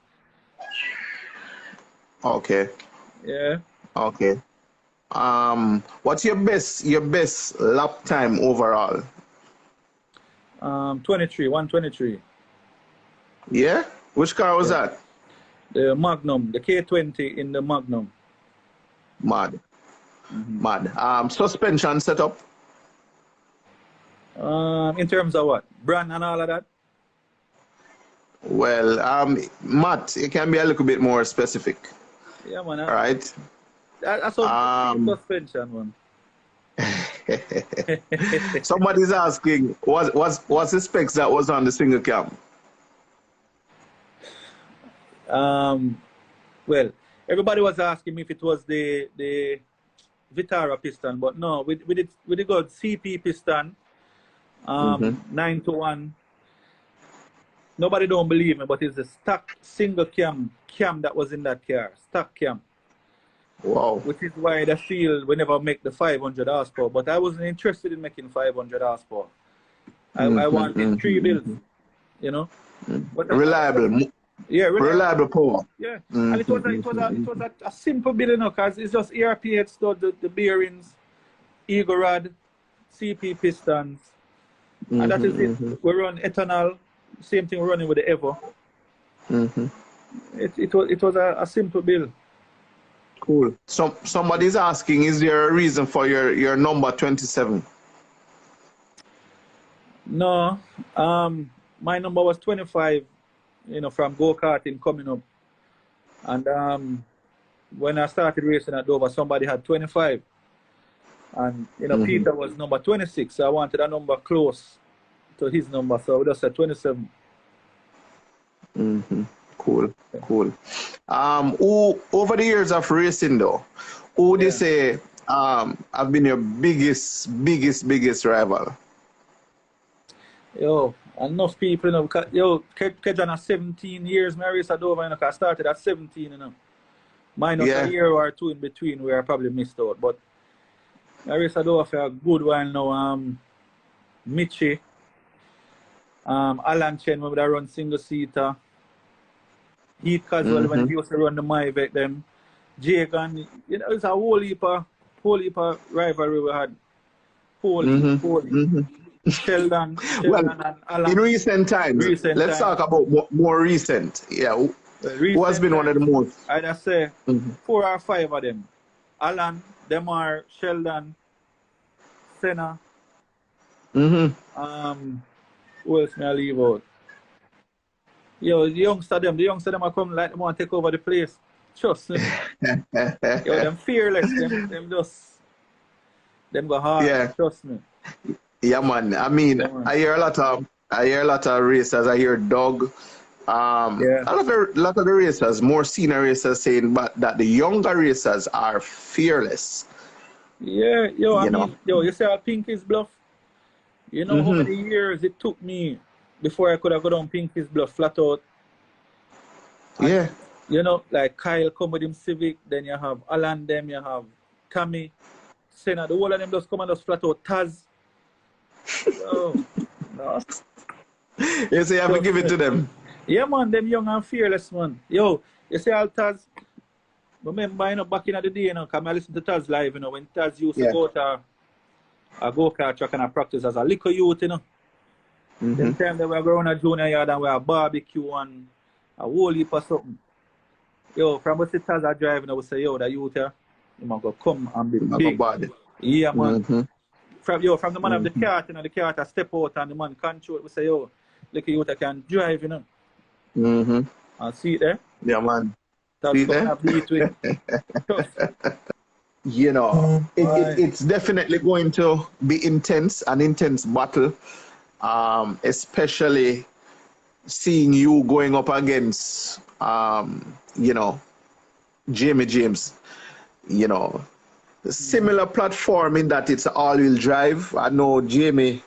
Okay. Yeah. Okay. What's your best lap time overall? 123. Yeah? Which car was that? The Magnum, the K20 in the Magnum. Mad. Suspension setup? In terms of what? Brand and all of that? Well, Matt, it can be a little bit more specific. Yeah, man. All right. That's a suspension, man. Somebody's asking, what's the specs that was on the single cam? Well, everybody was asking me if it was the Vitara piston, but no, we did go CP piston, 9-to-1. Nobody don't believe me, but it's a stock single cam that was in that car, stock cam. Wow. Which is why the field we never make the 500 horsepower. But I wasn't interested in making 500 horsepower. I wanted 3 builds, you know. But reliable. Yeah, reliable power. Yeah, and it was a simple build, you know, because it's just ERP head stud, the bearings, ego rod, CP pistons, and that is it. We run ethanol, same thing we're running with the Evo. It was a simple build. Cool. Somebody's asking, is there a reason for your number 27? No, my number was 25. You know, from go-karting coming up. And when I started racing at Dover, somebody had 25. And, you know, Peter was number 26. So I wanted a number close to his number. So I just said 27. Cool. Cool. Who, over the years of racing, though, who would you say have been your biggest rival? Yo, enough people, you know, because, yo, Kejan has 17 years, my race at Dover, you know, because I started at 17, you know. Minus a year or two in between where I probably missed out. But my race at Dover for a good while now. Mitchie, Alan Chen, when I run single-seater. Heath Caswell, when he used to run the Myvec, them. Jagan, you know, it's a whole heap of rivalry we had. Whole heap. Sheldon well, and Alan. In recent times, let's talk about more recent. Yeah, who has been one of the most? I'd say 4 or 5 of them. Alan, Demar, Sheldon, Senna. Who else may I leave out? Yo, the youngster them are coming like they want to take over the place. Trust me. Yo, them fearless, them go hard. Yeah. Trust me. Yeah, man. I mean, I hear a lot of racers. I hear Doug. A lot of the racers, more senior racers, saying that the younger racers are fearless. Yeah, yo, I mean, you say how Pinky's Bluff. You know how many years it took me before I could have gone down Pinky's Bluff flat out. And, you know, like Kyle come with him Civic, then you have Alan, them, you have Tommy, Senna, the whole of them just come and just flat out Taz. Oh, no. You say you have to give it to them. Yeah, man, them young and fearless, man. Yo, you say all Taz. Remember, you know, back in the day, you know, because I listen to Taz live, you know, when Taz used to go to a go-kart track and I practice as a little youth, you know. Them time they were going to junior yard and we had barbecue and a whole heap of something. Yo, from what the Taz are driving, I would say, yo, the youth here, you might go come and be big. Yeah, man. From the man of the cart, you know, the cart step out and the man control, we say, yo, look at you that can drive, you know. And see it there? Yeah, man. That's see there? You know, it's definitely going to be an intense battle, especially seeing you going up against, you know, Jamie James, you know. Similar platform in that it's all-wheel drive. I know Jamie,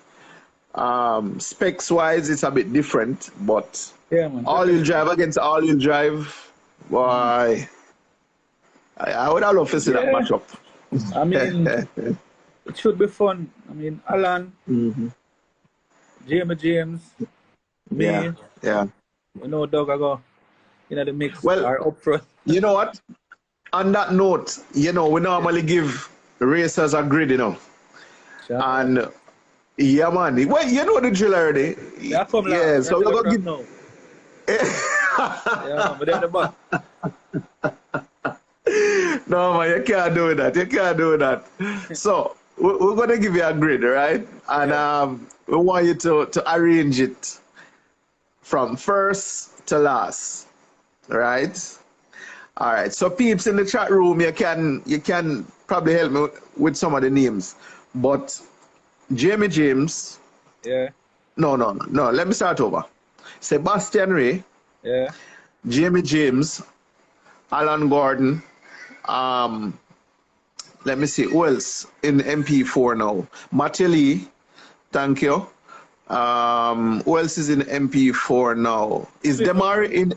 specs-wise, it's a bit different, but all-wheel drive against all-wheel drive, boy, I would love to see that matchup. I mean, it should be fun. I mean, Alan, Jamie James, me, you know, Doug, I go, you know, the mix are up front. You know what? On that note, you know, we normally give racers a grid, you know. Sure. And yeah, man. Well, you know the drill already. Yeah, so we're gonna give now. Yeah, but at the back. No, man, you can't do that. You can't do that. So we're gonna give you a grid, right? And we want you to arrange it from first to last. Right? All right. So peeps in the chat room, you can probably help me with some of the names. But Jamie James. Yeah. No. Let me start over. Sebastian Rae. Yeah. Jamie James. Alan Gordon. Let me see. Who else in MP4 now? Matty Lee. Thank you. Who else is in MP4 now? Is Swift. Demari in?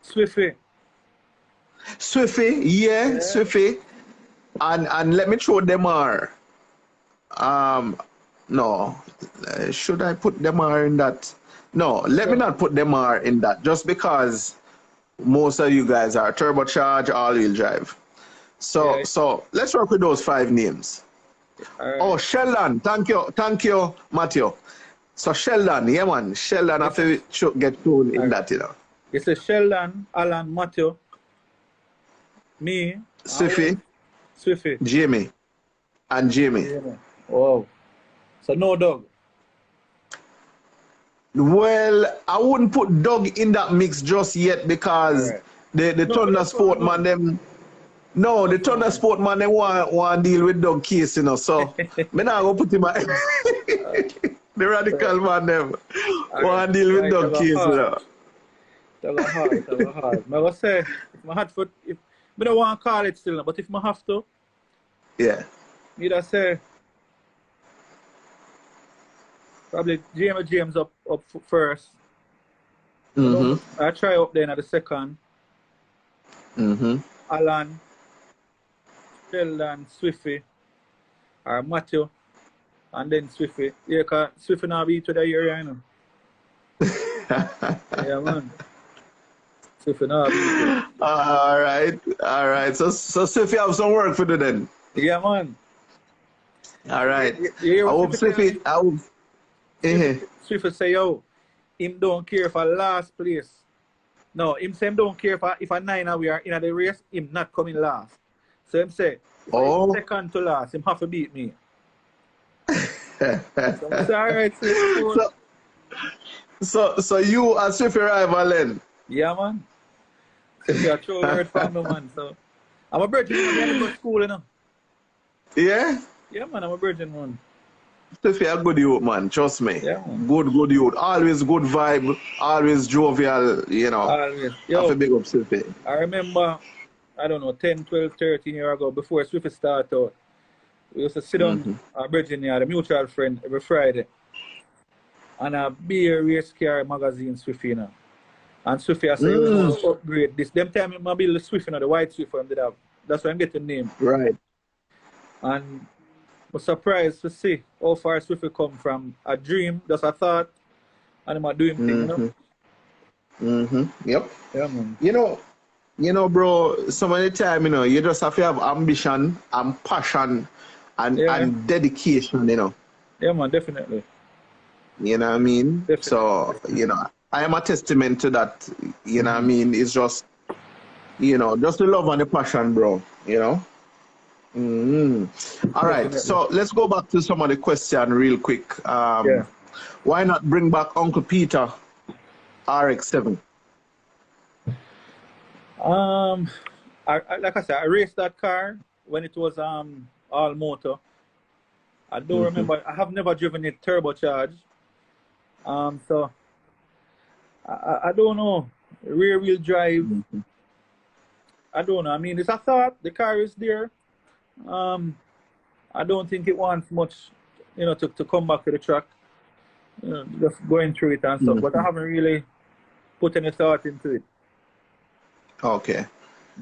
Swiffy. Yeah, Swiffy. And let me throw Demar. No. Should I put Demar in that? No, let me not put Demar in that. Just because most of you guys are turbocharged, all-wheel drive. So let's work with those 5 names. Right. Oh, Sheldon. Thank you, Matthew. So Sheldon, yeah man. Sheldon have to get thrown in that, you know. It's a Sheldon, Alan, Matthew, me, Swiffy, Jamie, and Jamie. Wow. So no dog. Well, I wouldn't put Doug in that mix just yet because the Thunder Sport man them. No, the Thunder Sport man they want deal with Doug case, you know. So me not go put him. The radical man them want deal with Doug case, you know. That was hard. I was say if my foot, if I don't want to call it still, but if I have to, yeah, me just say probably James up first. I try up there at the second. Alan, Sheldon, Swiffy, or Matthew, and then Swiffy. Yeah, cause Swiffy now be to the area, you know. Yeah, man. Swiffy now be. All right. So Swiffy have some work for you then. Yeah, man. All right. I hope Swiffy. Swiffy say, yo, him don't care for last place. No, him say him don't care if a 9 we are in the race, him not coming last. So him say, if I'm second to last, him have to beat me. So I'm sorry, so you are Swift rival then? Yeah, man. Yeah, true word from me, man. So I'm a virgin, I'm go to school, you know. Yeah? Yeah, man, I'm a virgin, man. Swift a good youth, man. Trust me. Yeah, man. Good youth. Always good vibe. Always jovial, you know. Always. I have to big up Swift. I remember, I don't know, 10, 12, 13 years ago, before Swift started out, we used to sit on our virgin yard, a mutual friend, every Friday. And a beer race car magazine, Swift, you know. And Swift, I say, you want to upgrade this. Them time, I build the Swift, you know, the white Swift, did have. That's why I'm getting the name. Right. And I was surprised to see how far Swift come from a dream, just a thought, and I'm doing things, you know? Yep. Yeah, man. You know, bro, some of the time, you know, you just have to have ambition and passion and dedication, you know. Yeah, man, definitely. You know what I mean? Definitely. So, you know, I am a testament to that. You know what I mean? It's just, you know, just the love and the passion, bro, you know? All right, definitely. So let's go back to some of the question real quick. Why not bring back Uncle Peter RX-7? Like I said, I raced that car when it was all motor. I don't remember. I have never driven it turbocharged. So I don't know. Rear wheel drive. I don't know. I mean, it's a thought. The car is there. I don't think it wants much, you know, to come back to the track. You know, just going through it and stuff. But I haven't really put any thought into it. Okay.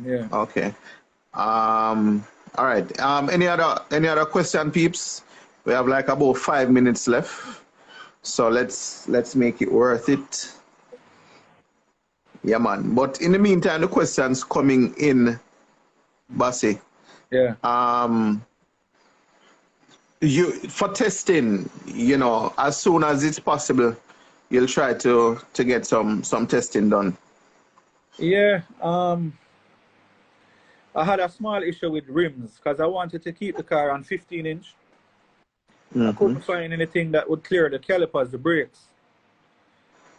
Yeah. Okay. All right. Any other question, peeps? We have like about 5 minutes left, so let's make it worth it. Yeah, man. But in the meantime, the questions coming in, Bassi. Yeah. You for testing, you know, as soon as it's possible, you'll try to get some testing done. Yeah. I had a small issue with rims because I wanted to keep the car on 15-inch. I couldn't find anything that would clear the calipers, the brakes.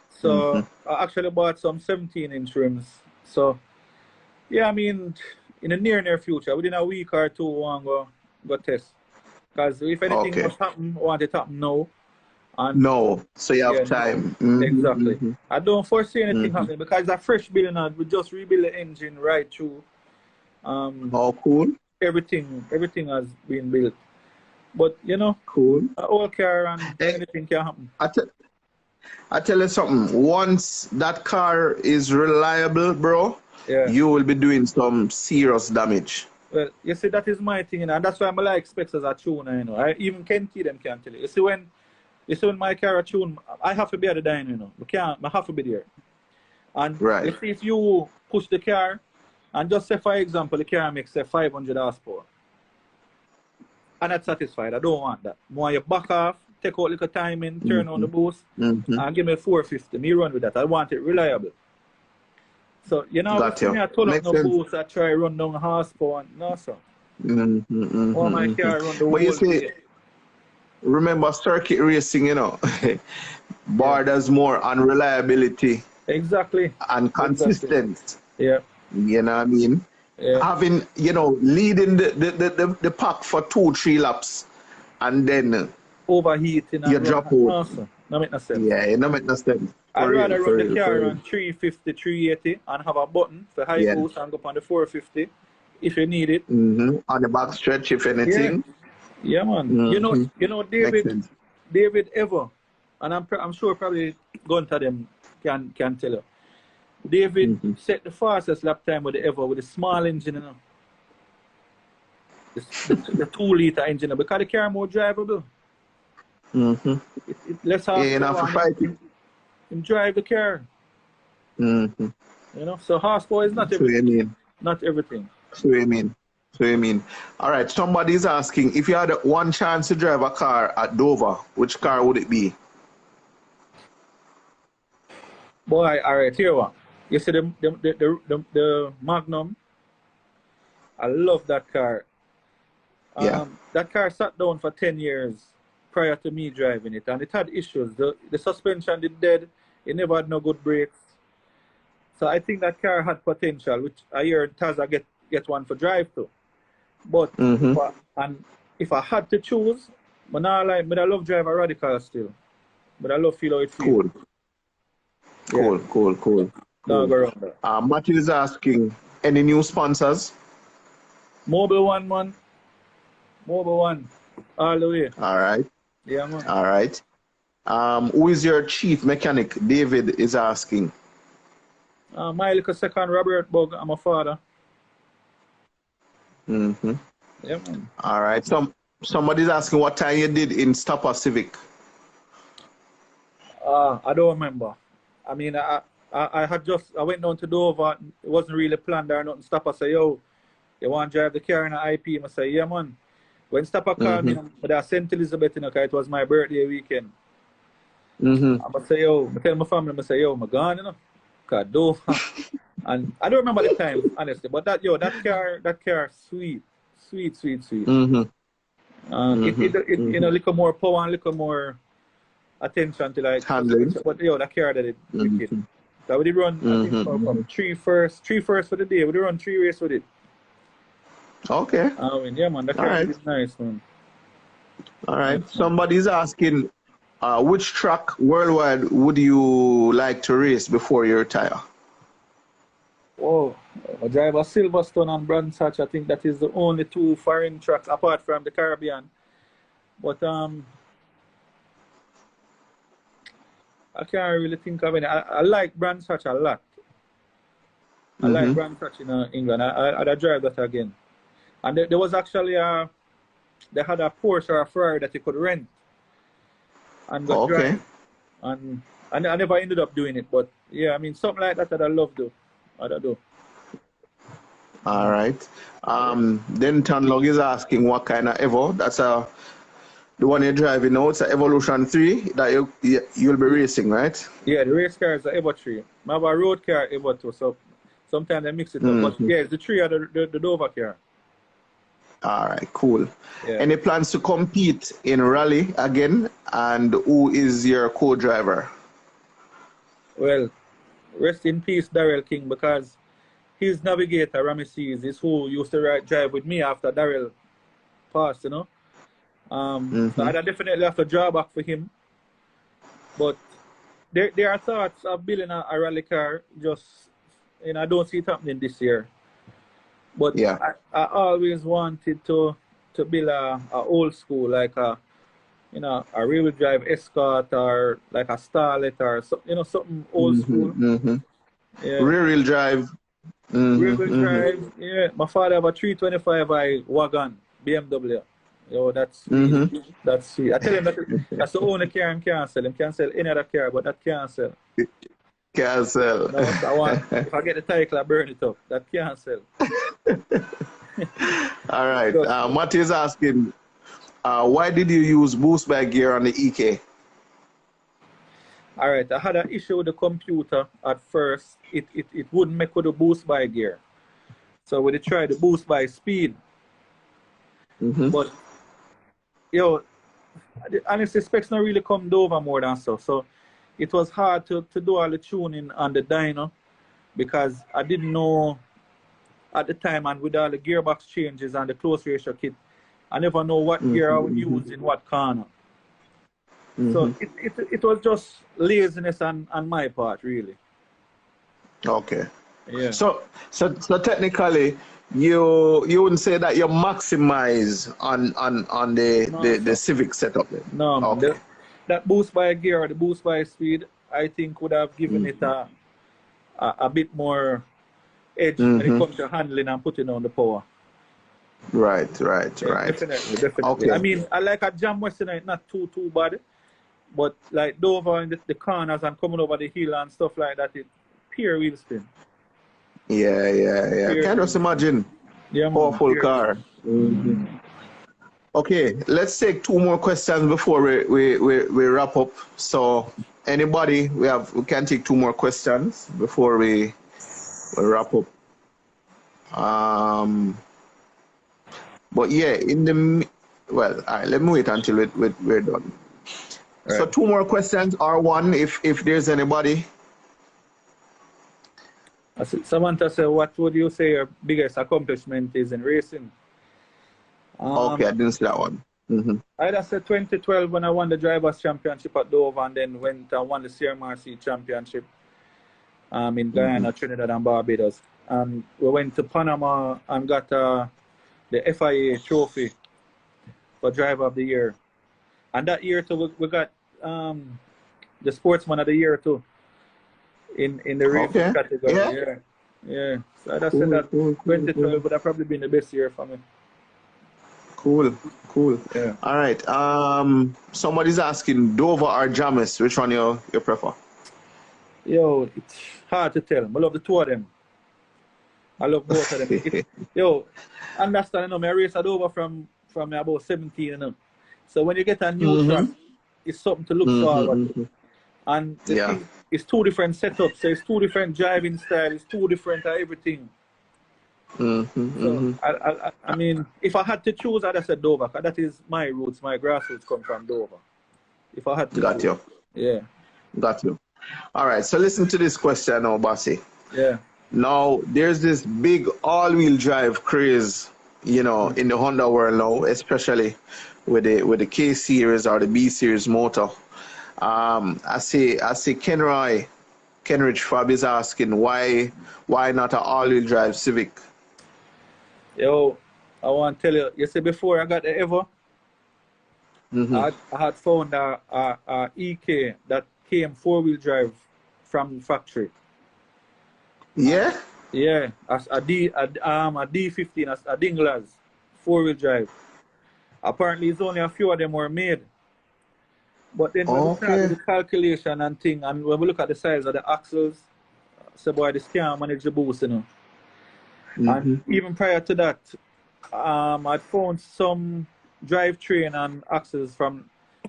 So I actually bought some 17-inch rims. So yeah, I mean, in the near future, within a week or two, I want to go test. Because if anything must happen, I want it to happen now. And no, so you have time. Exactly. I don't foresee anything happening because it's a fresh building and we just rebuild the engine right through. Oh, cool. Everything has been built. But you know, cool. An old car and anything can happen. I tell you something. Once that car is reliable, bro, you will be doing some serious damage. Well, you see, that is my thing, and that's why I like specs as a tuner, you know. I even Kenty them can tell you. You see when my car a tune, I have to be at the dyno, you know. I have to be there. And you see, if you push the car, and just say for example, the car makes say 500 horsepower. I'm not satisfied. I don't want that. I want you back off, take out a little timing, turn on the boost, and give me 450. Me run with that. I want it reliable. So, you know, I turn up no boost, I try run down horsepower. No, sir. All my car run the whole way. Remember circuit racing, you know, borders more on reliability. Exactly. And consistent. Yeah. You know what I mean? Yeah. Having, you know, leading the pack for 2-3 laps and then overheating you drop out. Awesome. No make no sense. Yeah, it no make no sense. I'd rather run the car on 350, 380 and have a button for high boost and go up on the 450 if you need it. On the back stretch if anything. Yeah, man. You know David Ever, and I'm sure probably going to them can tell you. David set the fastest lap time with the Ever with a small engine, you know. The 2-liter engine because the car more drivable. Less hard to drive the car. You know, so horsepower is not everything. Not everything. So you mean. All right, somebody's asking if you had one chance to drive a car at Dover, which car would it be? Boy, all right, here one. You see the Magnum. I love that car. That car sat down for 10 years prior to me driving it, and it had issues. The suspension did dead. It never had no good brakes. So I think that car had potential, which I hear Tazza get one for drive to. But if I had to choose, I love drive a Radical still. But I love feel how it feels. Cool. No, go around that. Matthew is asking, any new sponsors? Mobile One, man. Mobile One. All the way. All right. Yeah, man. All right. Who is your chief mechanic? David is asking. My little second, Robert Bug. I'm a father. Yeah, man. All right. Somebody's asking what time you did in Stopper Civic. I don't remember. I mean, I went down to Dover. It wasn't really planned or nothing. Stopper say, yo, you want to drive the car in an IP? I say, yeah, man. When Stopper called me, I sent Elizabeth, you know, because it was my birthday weekend. I say, yo, I tell my family, I say, yo, I'm gone, you know. Because Dover. And I don't remember the time, honestly. But that car, sweet. It you know, a little more power and a little more attention to like handling. But that car that it did. So we did run I think from three first for the day. We did run 3 races with it. Okay. I mean, yeah, man, that car is nice, man. All right. Somebody's asking, which track worldwide would you like to race before you retire? Oh, I drive a Silverstone and Brands Hatch. I think that is the only 2 foreign tracks apart from the Caribbean. But I can't really think of any. I like Brands Hatch a lot. I like Brands Hatch in England. I'd drive that again. And there was actually they had a Porsche or a Ferrari that you could rent and go drive. And I never ended up doing it, but yeah, I mean something like that I love to. I'd do. All right. Then Tanlog is asking what kind of Evo. That's the one you're driving now. It's an Evolution 3 that you'll be racing, right? Yeah, the race car is an Evo 3. I have a road car Evo 2, so sometimes I mix it up. But yeah, it's the 3 of the Dover car. All right, cool. Yeah. Any plans to compete in rally again? And who is your co-driver? Well, rest in peace, Darrell King, because his navigator, Ramesses, is who used to drive with me after Darrell passed, you know. So I'd definitely have to draw back for him. But there are thoughts of building a rally car, just, you know, I don't see it happening this year. But yeah, I always wanted to build a old school, like a, you know, a rear-wheel drive Escort or like a Starlet or so, you know, something old school. Yeah. Rear-wheel drive. Rear-wheel drive. Yeah. My father have a 325i wagon BMW. Yo, that's that's I tell him that's the only car he can't sell. He can't sell any other car, but that can't sell. Can't sell. No, I want, if I get the title, I burn it up. That can't sell. All right. Matthew is asking, why did you use boost by gear on the EK? All right. I had an issue with the computer at first. It wouldn't make with the boost by gear. So we tried the boost by speed. But, yo, honestly, specs not really come over more than so. So it was hard to do all the tuning on the dyno because I didn't know at the time, and with all the gearbox changes and the close ratio kit, I never know what gear I would use in what corner. So it was just laziness on my part, really. Okay. Yeah. So technically, you wouldn't say that you maximize on the Civic setup then? No. Okay. That boost by gear or the boost by speed, I think would have given it a bit more edge when it comes to handling and putting on the power. Right. Definitely. Okay. I mean, I like a Jam Western, not too bad, but like Dover in the corners and coming over the hill and stuff like that, it pure wheel spin. Yeah. Can just imagine. Yeah, powerful car. Okay, let's take 2 more questions before we wrap up. So anybody, we can take 2 more questions before we wrap up. But yeah, all right, let me wait until we're done. Right. So 2 more questions, or 1 if there's anybody. Samantha said, what would you say your biggest accomplishment is in racing? Okay, I didn't see that one. I'd have said 2012 when I won the Drivers' Championship at Dover and then went and won the CMRC Championship in Guyana, Trinidad and Barbados. And we went to Panama and got the FIA trophy for Driver of the Year. And that year too, we got the Sportsman of the Year too in the racing category. Yeah. So I'd have said that 2012 would have probably been the best year for me. Cool. Yeah. All right. Somebody's asking Dover or Jamis, which one you prefer? Yo, it's hard to tell. I love the 2 of them. I love both of them. Yo, understand, I race at Dover from about 17, you know. So when you get a new track, it's something to look forward to. And the thing, it's 2 different setups. So it's 2 different driving styles. It's 2 different everything. So I mean, if I had to choose, I'd have said Dover, because that is my roots. My grassroots come from Dover. If I had to Got you. Yeah. Got you. All right, so listen to this question now, Bossy. Yeah. Now, there's this big all-wheel drive craze, you know, in the Honda world now, especially with the K series or the B series motor. I see Kenrich Fab is asking why not an all-wheel drive Civic? Yo, I want to tell you see, before I got the Evo, I had found a EK that came 4-wheel drive from factory. Yeah? Yeah, a D15, a Dinglers, 4-wheel drive. Apparently, it's only a few of them were made. But then when we start the calculation and thing, and when we look at the size of the axles, so boy, this can't manage the boost, you know. And even prior to that, I'd found some drivetrain and axles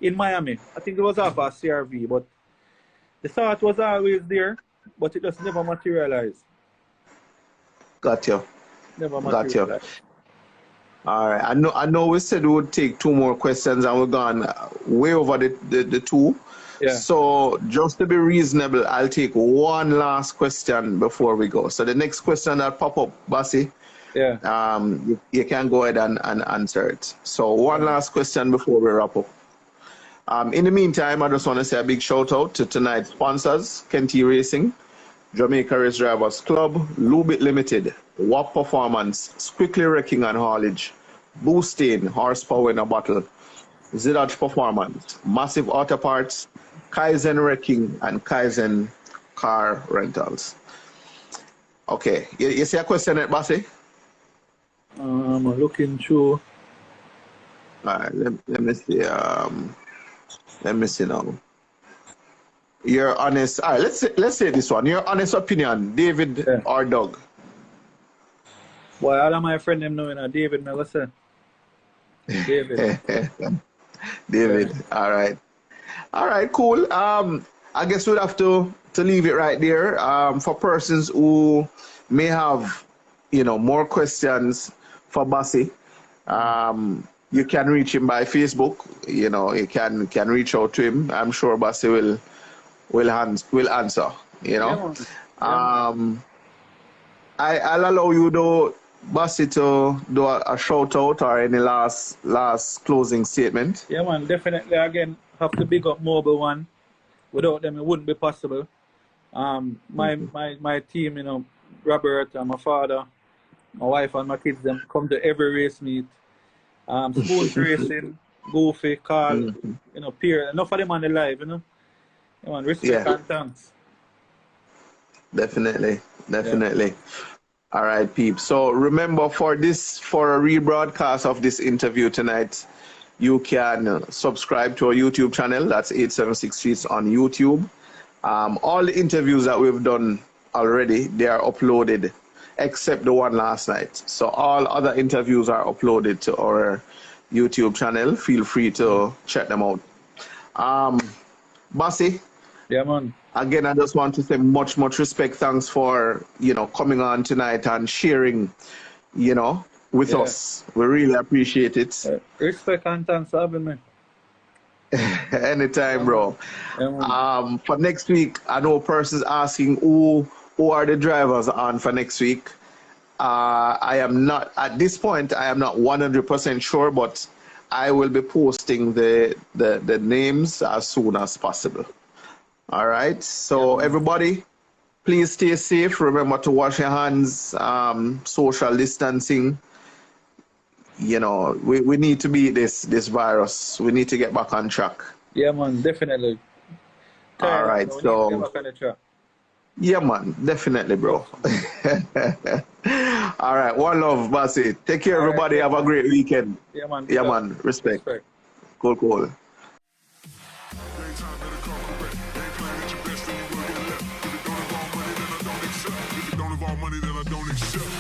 in Miami. I think it was off a CRV, but the thought was always there, but it just never materialized. Got you. Never materialized. All right. I know we said we would take 2 more questions and we're gone way over the 2. Yeah. So just to be reasonable, I'll take 1 last question before we go. So the next question that pop up, Bassi, yeah, you can go ahead and answer it. So 1 last question before we wrap up. In the meantime, I just want to say a big shout out to tonight's sponsors, Kenty Racing, Jamaica Race Drivers Club, Lubit Limited, WAP Performance, Squickly Wrecking and Haulage, Boosting, Horsepower in a Bottle, Zidach Performance, Massive Auto Parts, Kaizen Wrecking, and Kaizen Car Rentals. Okay, you see a question at Bassi? I'm looking through. All right, let me see. Let me see now. Your honest. All right, let's say this one. Your honest opinion, David or Doug? Boy, all of my friends them know, David, me listen. David. David. Yeah. All right, cool. I guess we'll have to leave it right there. For persons who may have, more questions for Bassi, you can reach him by Facebook. You can reach out to him. I'm sure Bassi will answer. Yeah. I'll allow you though, Bassi, to do a shout out or any last closing statement. Yeah, man, definitely. Again, have to big up Mobile One. Without them, it wouldn't be possible. My team, Robert and my father, my wife and my kids, them come to every race meet. Spoons Racing, Goofy, Carl, Pierre. Enough of them on the live, Yeah, man, respect and thanks. Definitely. Yeah. All right, peeps. So remember, for a rebroadcast of this interview tonight, you can subscribe to our YouTube channel. That's 876 Streets on YouTube. All the interviews that we've done already, they are uploaded, except the one last night. So all other interviews are uploaded to our YouTube channel. Feel free to check them out. Bassi? Yeah, man. Again, I just want to say much respect. Thanks for, coming on tonight and sharing, with us. We really appreciate it. Respect and thanks for having me. Anytime, bro. For next week, I know persons asking who are the drivers on for next week. I am not, at this point, I am not 100% sure, but I will be posting the names as soon as possible. All right. So everybody, please stay safe. Remember to wash your hands, social distancing. We need to beat this virus. We need to get back on track. Yeah, man, definitely. All right. So get back on the track. Yeah, man, definitely, bro. All right. One love, Bassi. Take care, everybody. Have a great weekend. Yeah, man. Yeah, man. Respect. Cool. Money that I don't accept.